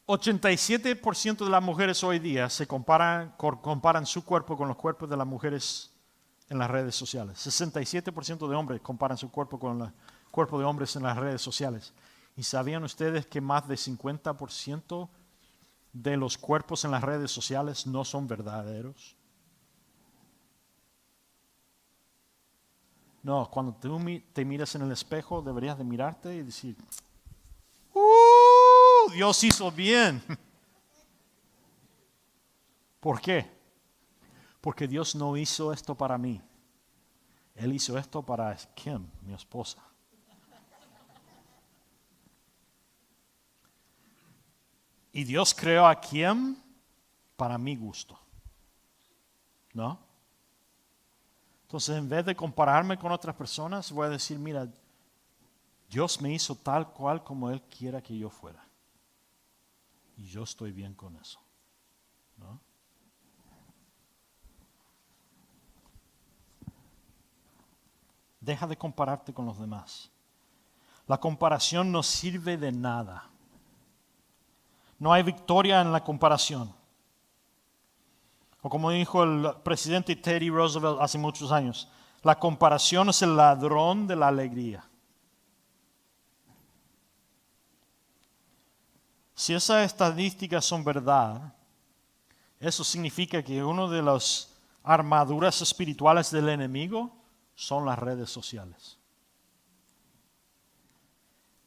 87% de las mujeres hoy día se comparan su cuerpo con los cuerpos de las mujeres en las redes sociales. 67% de hombres comparan su cuerpo con el cuerpo de hombres en las redes sociales. ¿Y sabían ustedes que más de 50% de los cuerpos en las redes sociales no son verdaderos? No, cuando tú te miras en el espejo, deberías de mirarte y decir, Dios hizo bien. ¿Por qué? Porque Dios no hizo esto para mí. Él hizo esto para Kim, mi esposa. Y Dios creó a Kim para mi gusto. ¿No? Entonces, en vez de compararme con otras personas, voy a decir, mira, Dios me hizo tal cual como Él quiera que yo fuera. Y yo estoy bien con eso. ¿No? Deja de compararte con los demás. La comparación no sirve de nada. No hay victoria en la comparación. O como dijo el presidente Teddy Roosevelt hace muchos años, la comparación es el ladrón de la alegría. Si esas estadísticas son verdad, eso significa que una de las armaduras espirituales del enemigo son las redes sociales.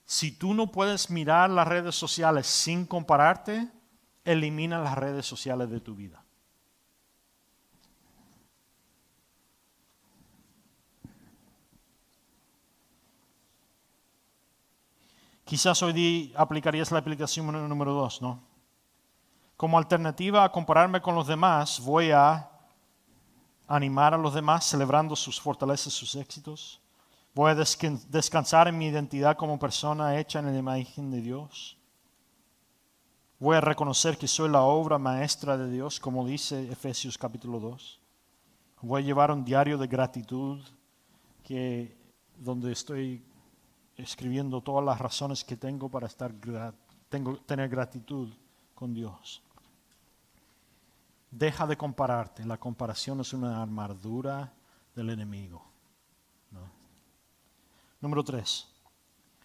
Si tú no puedes mirar las redes sociales sin compararte, elimina las redes sociales de tu vida. Quizás hoy día aplicarías la aplicación número 2, ¿no? Como alternativa a compararme con los demás, voy a animar a los demás celebrando sus fortalezas, sus éxitos. Voy a descansar en mi identidad como persona hecha en la imagen de Dios. Voy a reconocer que soy la obra maestra de Dios, como dice Efesios capítulo 2. Voy a llevar un diario de gratitud donde estoy escribiendo todas las razones que tengo para tener gratitud con Dios. Deja de compararte. La comparación es una armadura del enemigo. ¿No? Número 3.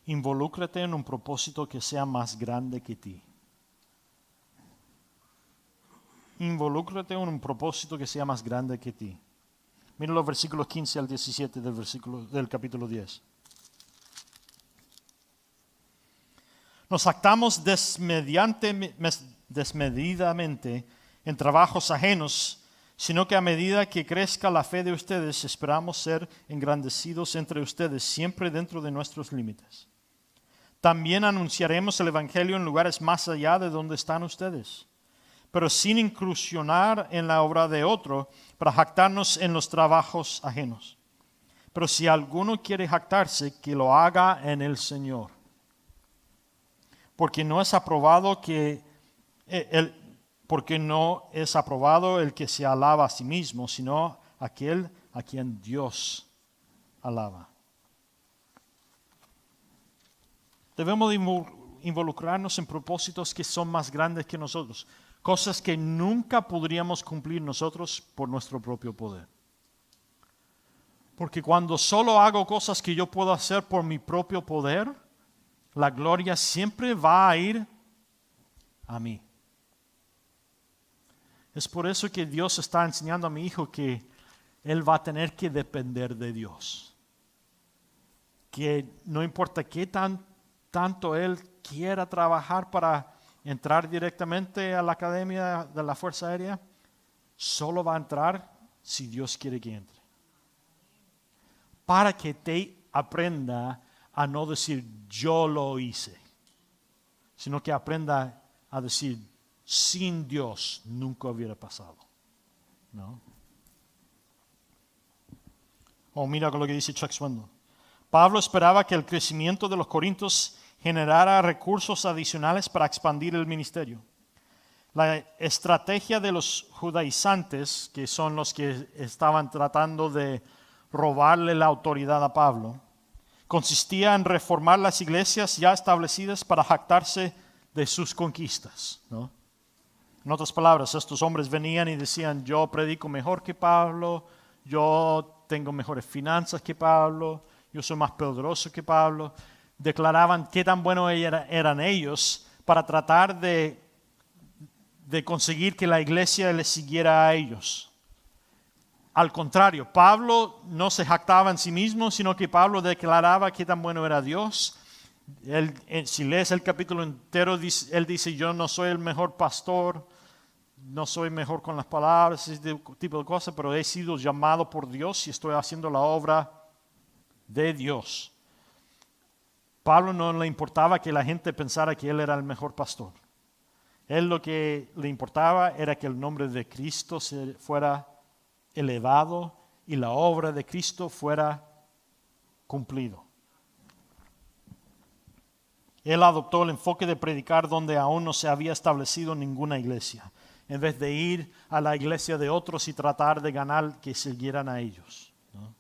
Involúcrate en un propósito que sea más grande que ti. Involúcrate en un propósito que sea más grande que ti. Mira los versículos 15 al 17 del capítulo 10. Nos actamos desmedidamente en trabajos ajenos, sino que a medida que crezca la fe de ustedes, esperamos ser engrandecidos entre ustedes, siempre dentro de nuestros límites. También anunciaremos el Evangelio en lugares más allá de donde están ustedes, pero sin incursionar en la obra de otro para jactarnos en los trabajos ajenos. Pero si alguno quiere jactarse, que lo haga en el Señor. Porque no es aprobado el que se alaba a sí mismo, sino aquel a quien Dios alaba. Debemos involucrarnos en propósitos que son más grandes que nosotros, cosas que nunca podríamos cumplir nosotros por nuestro propio poder. Porque cuando solo hago cosas que yo puedo hacer por mi propio poder, la gloria siempre va a ir a mí. Es por eso que Dios está enseñando a mi hijo que él va a tener que depender de Dios. Que no importa qué tanto él quiera trabajar para entrar directamente a la academia de la Fuerza Aérea, solo va a entrar si Dios quiere que entre. Para que te aprenda a no decir yo lo hice, sino que aprenda a decir sin Dios nunca hubiera pasado. ¿No? Mira lo que dice Chuck Swindoll. Pablo esperaba que el crecimiento de los corintios generara recursos adicionales para expandir el ministerio. La estrategia de los judaizantes, que son los que estaban tratando de robarle la autoridad a Pablo, consistía en reformar las iglesias ya establecidas para jactarse de sus conquistas, ¿no? En otras palabras, estos hombres venían y decían, yo predico mejor que Pablo, yo tengo mejores finanzas que Pablo, yo soy más poderoso que Pablo. Declaraban qué tan buenos eran ellos para tratar de conseguir que la iglesia les siguiera a ellos. Al contrario, Pablo no se jactaba en sí mismo, sino que Pablo declaraba qué tan bueno era Dios. Si lees el capítulo entero, él dice, yo no soy el mejor pastor, no soy mejor con las palabras, ese tipo de cosas, pero he sido llamado por Dios y estoy haciendo la obra de Dios. Pablo no le importaba que la gente pensara que él era el mejor pastor. Él lo que le importaba era que el nombre de Cristo fuera elevado y la obra de Cristo fuera cumplido. Él adoptó el enfoque de predicar donde aún no se había establecido ninguna iglesia, en vez de ir a la iglesia de otros y tratar de ganar que siguieran a ellos, ¿no?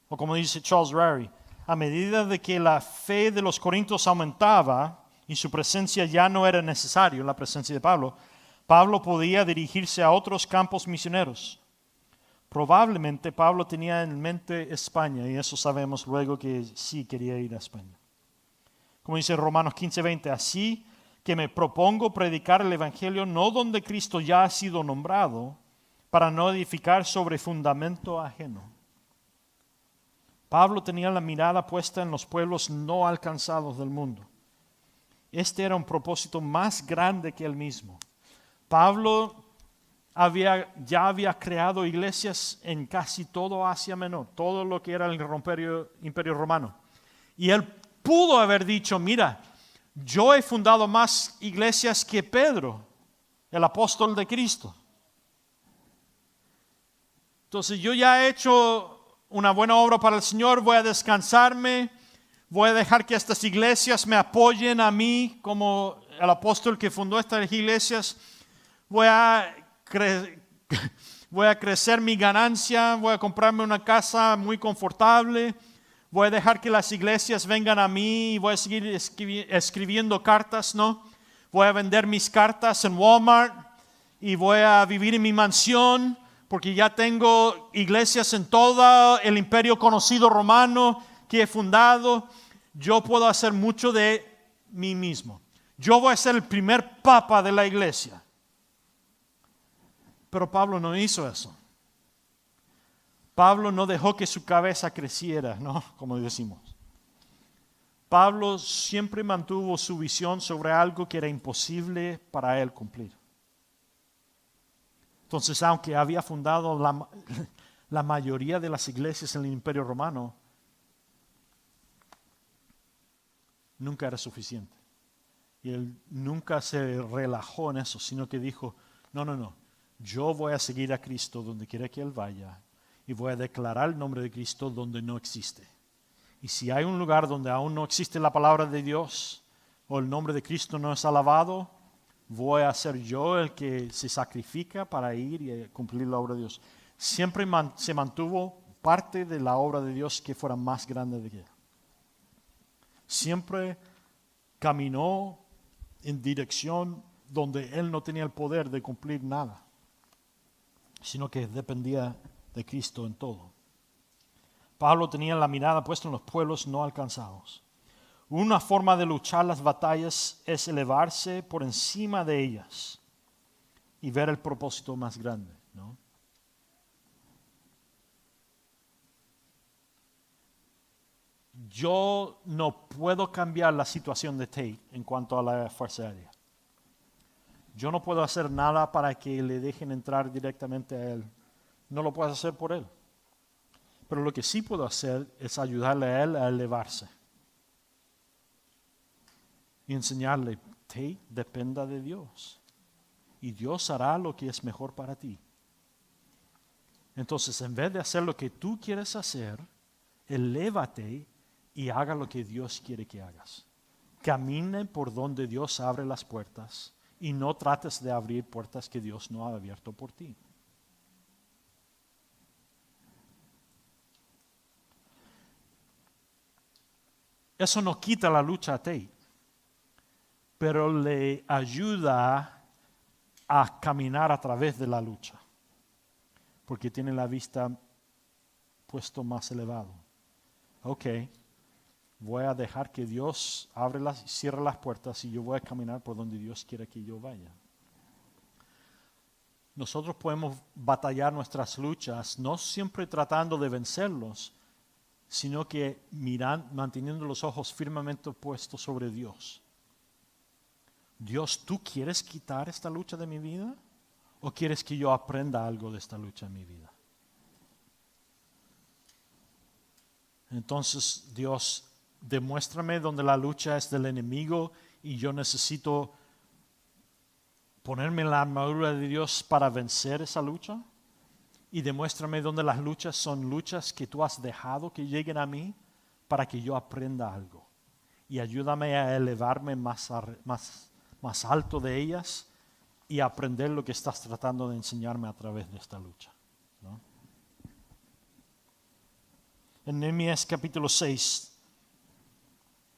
O como dice Charles Ryrie, a medida de que la fe de los corintios aumentaba y su presencia ya no era necesaria, la presencia de Pablo, Pablo podía dirigirse a otros campos misioneros. Probablemente Pablo tenía en mente España, y eso sabemos luego que sí quería ir a España. Como dice Romanos 15:20, así que me propongo predicar el evangelio no donde Cristo ya ha sido nombrado, para no edificar sobre fundamento ajeno. Pablo tenía la mirada puesta en los pueblos no alcanzados del mundo. Este era un propósito más grande que él mismo. Pablo ya había creado iglesias en casi todo Asia Menor, todo lo que era el imperio romano. Y él pudo haber dicho, mira, yo he fundado más iglesias que Pedro, el apóstol de Cristo. Entonces yo ya he hecho una buena obra para el Señor, voy a descansarme, voy a dejar que estas iglesias me apoyen a mí como el apóstol que fundó estas iglesias. Voy a crecer mi ganancia, voy a comprarme una casa muy confortable, voy a dejar que las iglesias vengan a mí y voy a seguir escribiendo cartas, ¿no? Voy a vender mis cartas en Walmart y voy a vivir en mi mansión porque ya tengo iglesias en todo el imperio conocido romano que he fundado. Yo puedo hacer mucho de mí mismo. Yo voy a ser el primer papa de la iglesia. Pero Pablo no hizo eso. Pablo no dejó que su cabeza creciera, ¿no? Como decimos. Pablo siempre mantuvo su visión sobre algo que era imposible para él cumplir. Entonces, aunque había fundado la mayoría de las iglesias en el Imperio Romano, nunca era suficiente. Y él nunca se relajó en eso, sino que dijo, no. Yo voy a seguir a Cristo donde quiera que Él vaya y voy a declarar el nombre de Cristo donde no existe. Y si hay un lugar donde aún no existe la palabra de Dios o el nombre de Cristo no es alabado, voy a ser yo el que se sacrifica para ir y cumplir la obra de Dios. Siempre se mantuvo parte de la obra de Dios que fuera más grande de Él. Siempre caminó en dirección donde Él no tenía el poder de cumplir nada, sino que dependía de Cristo en todo. Pablo tenía la mirada puesta en los pueblos no alcanzados. Una forma de luchar las batallas es elevarse por encima de ellas y ver el propósito más grande, ¿no? Yo no puedo cambiar la situación de Tate en cuanto a la Fuerza Aérea. Yo no puedo hacer nada para que le dejen entrar directamente a él. No lo puedo hacer por él. Pero lo que sí puedo hacer es ayudarle a él a elevarse. Y enseñarle, Tate, dependa de Dios. Y Dios hará lo que es mejor para ti. Entonces, en vez de hacer lo que tú quieres hacer, elévate y haga lo que Dios quiere que hagas. Camine por donde Dios abre las puertas y no trates de abrir puertas que Dios no ha abierto por ti. Eso no quita la lucha a ti, pero le ayuda a caminar a través de la lucha, porque tiene la vista puesto más elevado. Ok, voy a dejar que Dios cierre las puertas y yo voy a caminar por donde Dios quiera que yo vaya. Nosotros podemos batallar nuestras luchas, no siempre tratando de vencerlos, sino que manteniendo los ojos firmemente puestos sobre Dios. Dios, ¿tú quieres quitar esta lucha de mi vida? ¿O quieres que yo aprenda algo de esta lucha en mi vida? Entonces, Dios, demuéstrame donde la lucha es del enemigo y yo necesito ponerme en la armadura de Dios para vencer esa lucha. Y demuéstrame donde las luchas son luchas que tú has dejado que lleguen a mí para que yo aprenda algo. Y ayúdame a elevarme más alto de ellas y aprender lo que estás tratando de enseñarme a través de esta lucha, ¿no? En Nehemías capítulo 6,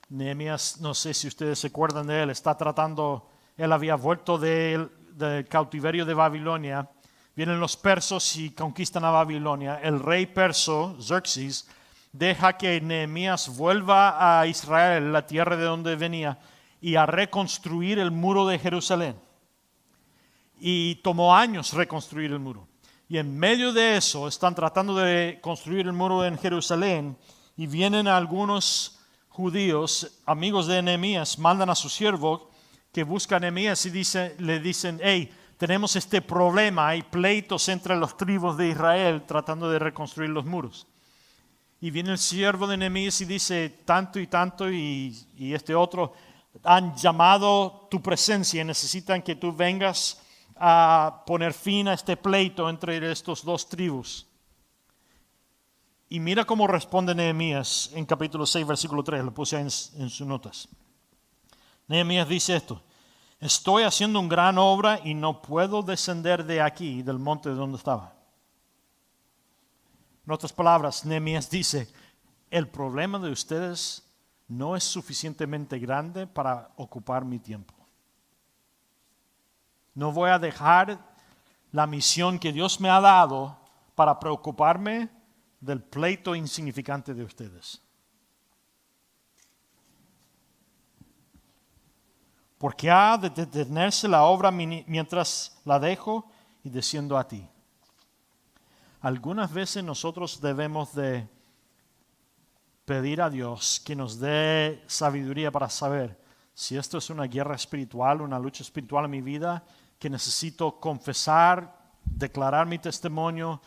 Nehemías, no sé si ustedes se acuerdan de él, él había vuelto del cautiverio de Babilonia. Vienen los persos y conquistan a Babilonia. El rey perso, Xerxes, deja que Nehemías vuelva a Israel, la tierra de donde venía, y a reconstruir el muro de Jerusalén. Y tomó años reconstruir el muro. Y en medio de eso están tratando de construir el muro en Jerusalén y vienen algunos judíos, amigos de Nehemías, mandan a su siervo que busca a Nehemías y le dicen, hey, tenemos este problema, hay pleitos entre las tribus de Israel tratando de reconstruir los muros. Y viene el siervo de Nehemías y dice, tanto y tanto y este otro han llamado tu presencia y necesitan que tú vengas a poner fin a este pleito entre estos dos tribus. Y mira cómo responde Nehemías en capítulo 6, versículo 3, lo puse en sus notas. Nehemías dice esto, estoy haciendo una gran obra y no puedo descender de aquí, del monte de donde estaba. En otras palabras, Nehemías dice, el problema de ustedes no es suficientemente grande para ocupar mi tiempo. No voy a dejar la misión que Dios me ha dado para preocuparme del pleito insignificante de ustedes. Porque ha de detenerse la obra mientras la dejo y desciendo a ti. Algunas veces nosotros debemos de pedir a Dios que nos dé sabiduría para saber si esto es una guerra espiritual, una lucha espiritual en mi vida, que necesito confesar, declarar mi testimonio,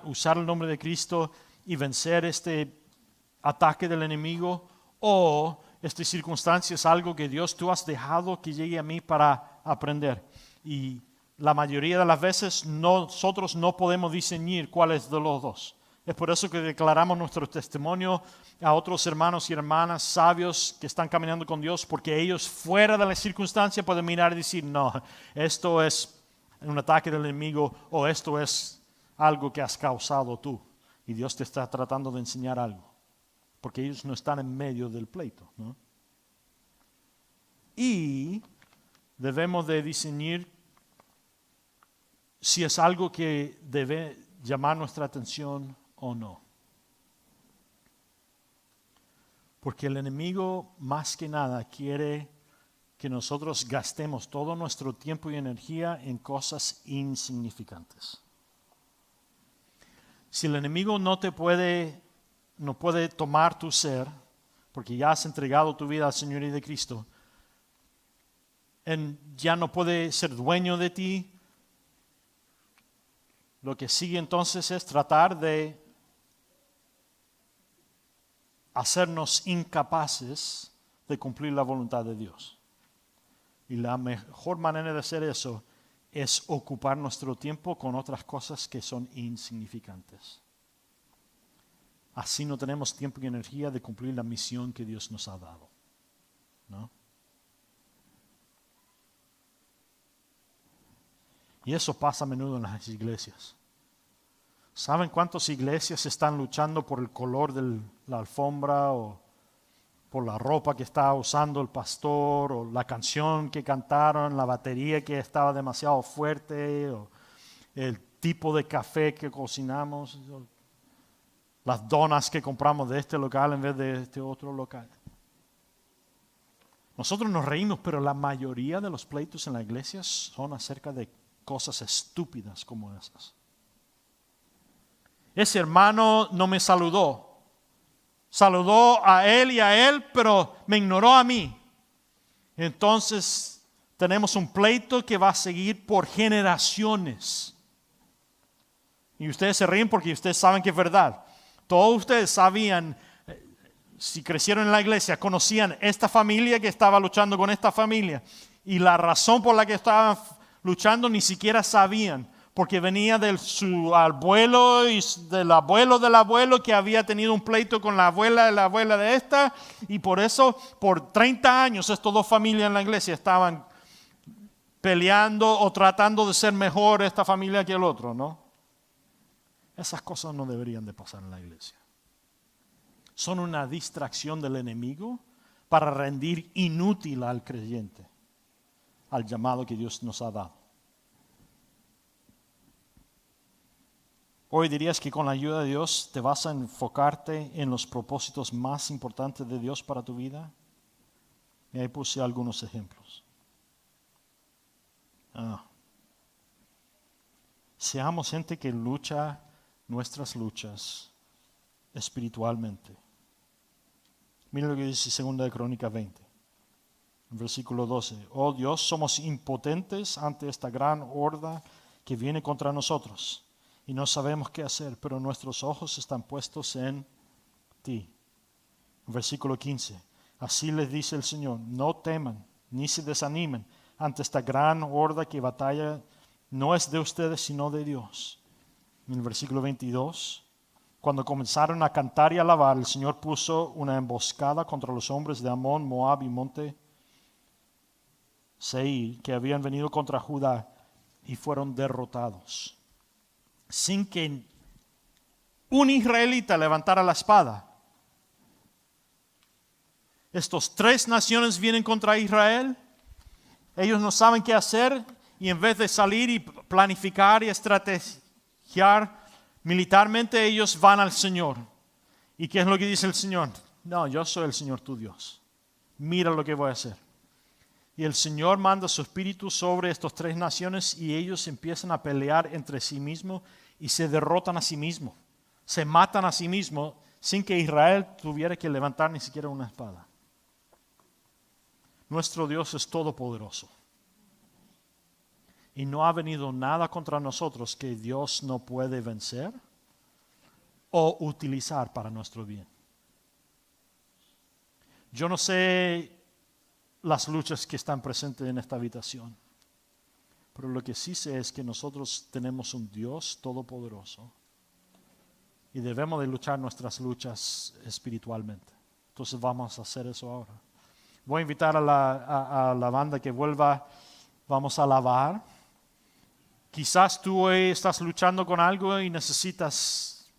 usar el nombre de Cristo y vencer este ataque del enemigo, o esta circunstancia es algo que Dios tú has dejado que llegue a mí para aprender. Y la mayoría de las veces nosotros no podemos discernir cuál es de los dos. Es por eso que declaramos nuestro testimonio a otros hermanos y hermanas sabios que están caminando con Dios, porque ellos fuera de la circunstancia pueden mirar y decir, no, esto es un ataque del enemigo o esto es algo que has causado tú. Y Dios te está tratando de enseñar algo, porque ellos no están en medio del pleito, ¿no? Y debemos de discernir si es algo que debe llamar nuestra atención o no. Porque el enemigo más que nada quiere que nosotros gastemos todo nuestro tiempo y energía en cosas insignificantes. Si el enemigo no puede tomar tu ser, porque ya has entregado tu vida al Señor y de Cristo, ya no puede ser dueño de ti, lo que sigue entonces es tratar de hacernos incapaces de cumplir la voluntad de Dios. Y la mejor manera de hacer eso es ocupar nuestro tiempo con otras cosas que son insignificantes. Así no tenemos tiempo y energía de cumplir la misión que Dios nos ha dado, ¿no? Y eso pasa a menudo en las iglesias. ¿Saben cuántas iglesias están luchando por el color de la alfombra o por la ropa que estaba usando el pastor o la canción que cantaron, la batería que estaba demasiado fuerte o el tipo de café que cocinamos, las donas que compramos de este local en vez de este otro local? Nosotros nos reímos, pero la mayoría de los pleitos en la iglesia son acerca de cosas estúpidas como esas. Ese hermano no me saludó. Saludó a él, pero me ignoró a mí. Entonces tenemos un pleito que va a seguir por generaciones. Y ustedes se ríen porque ustedes saben que es verdad. Todos ustedes sabían, si crecieron en la iglesia, conocían esta familia que estaba luchando con esta familia. Y la razón por la que estaban luchando ni siquiera sabían. Porque venía de su abuelo y del abuelo que había tenido un pleito con la abuela de esta. Y por eso, por 30 años, estas dos familias en la iglesia estaban peleando o tratando de ser mejor esta familia que el otro, ¿no? Esas cosas no deberían de pasar en la iglesia. Son una distracción del enemigo para rendir inútil al creyente, al llamado que Dios nos ha dado. Hoy dirías que con la ayuda de Dios te vas a enfocarte en los propósitos más importantes de Dios para tu vida. Y ahí puse algunos ejemplos. Seamos gente que lucha nuestras luchas espiritualmente. Mira lo que dice 2 de Crónicas 20, versículo 12. Oh Dios, somos impotentes ante esta gran horda que viene contra nosotros. Y no sabemos qué hacer, pero nuestros ojos están puestos en ti. Versículo 15. Así les dice el Señor, no teman, ni se desanimen ante esta gran horda que batalla no es de ustedes, sino de Dios. En el versículo 22, cuando comenzaron a cantar y a alabar, el Señor puso una emboscada contra los hombres de Amón, Moab y monte Seir, que habían venido contra Judá, y fueron derrotados, sin que un israelita levantara la espada. Estos 3 naciones vienen contra Israel. Ellos no saben qué hacer y en vez de salir y planificar y estrategiar militarmente, ellos van al Señor. ¿Y qué es lo que dice el Señor? No, yo soy el Señor tu Dios. Mira lo que voy a hacer. Y el Señor manda su espíritu sobre estas 3 naciones y ellos empiezan a pelear entre sí mismos y se derrotan a sí mismos. Se matan a sí mismos sin que Israel tuviera que levantar ni siquiera una espada. Nuestro Dios es todopoderoso. Y no ha venido nada contra nosotros que Dios no puede vencer o utilizar para nuestro bien. Yo no sé las luchas que están presentes en esta habitación, pero lo que sí sé es que nosotros tenemos un Dios todopoderoso y debemos de luchar nuestras luchas espiritualmente. Entonces vamos a hacer eso ahora. Voy a invitar a la banda que vuelva. Vamos a alabar. Quizás tú hoy estás luchando con algo y necesitas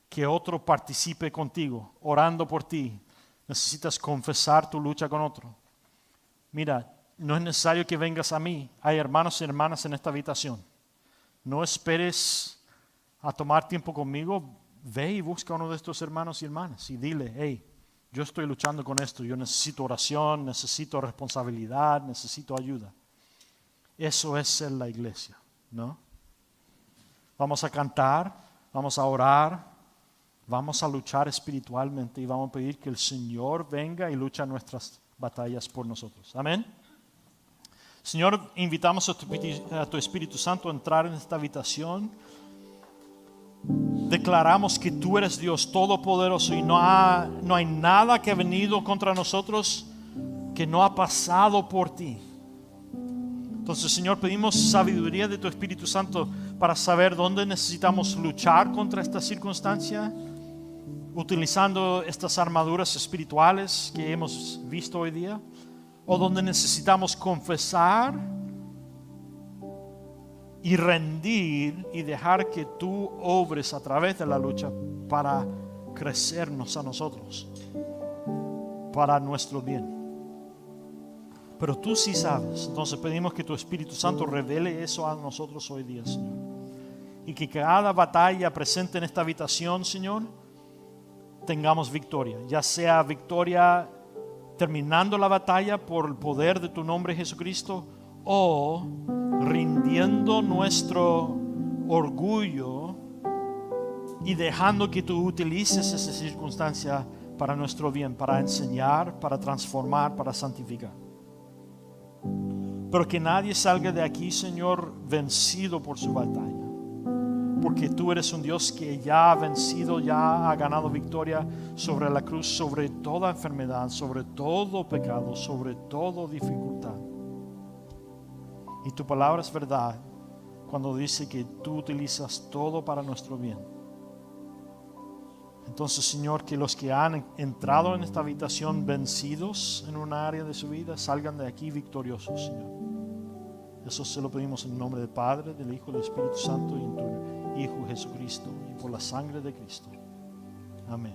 que otro participe contigo, orando por ti. Necesitas confesar tu lucha con otro. Mira, no es necesario que vengas a mí. Hay hermanos y hermanas en esta habitación. No esperes a tomar tiempo conmigo. Ve y busca a uno de estos hermanos y hermanas y dile, hey, yo estoy luchando con esto. Yo necesito oración, necesito responsabilidad, necesito ayuda. Eso es ser la iglesia, ¿no? Vamos a cantar, vamos a orar, vamos a luchar espiritualmente y vamos a pedir que el Señor venga y luche nuestras batallas por nosotros. Amén. Señor, invitamos a tu Espíritu Santo a entrar en esta habitación. Declaramos que tú eres Dios todopoderoso y no hay nada que ha venido contra nosotros que no ha pasado por ti. Entonces, Señor, pedimos sabiduría de tu Espíritu Santo para saber dónde necesitamos luchar contra esta circunstancia, utilizando estas armaduras espirituales que hemos visto hoy día, o donde necesitamos confesar y rendir y dejar que tú obres a través de la lucha para crecernos a nosotros, para nuestro bien. Pero tú sí sabes. Entonces pedimos que tu Espíritu Santo revele eso a nosotros hoy día, Señor. Y que cada batalla presente en esta habitación, Señor, tengamos victoria. Ya sea victoria terminando la batalla por el poder de tu nombre, Jesucristo, o rindiendo nuestro orgullo y dejando que tú utilices esa circunstancia para nuestro bien, para enseñar, para transformar, para santificar. Pero que nadie salga de aquí, Señor, vencido por su batalla. Porque tú eres un Dios que ya ha vencido, ya ha ganado victoria sobre la cruz, sobre toda enfermedad, sobre todo pecado, sobre toda dificultad. Y tu palabra es verdad cuando dice que tú utilizas todo para nuestro bien. Entonces, Señor, que los que han entrado en esta habitación vencidos en una área de su vida salgan de aquí victoriosos, Señor. Eso se lo pedimos en el nombre del Padre, del Hijo y del Espíritu Santo y en tu Hijo Jesucristo y por la sangre de Cristo. Amén.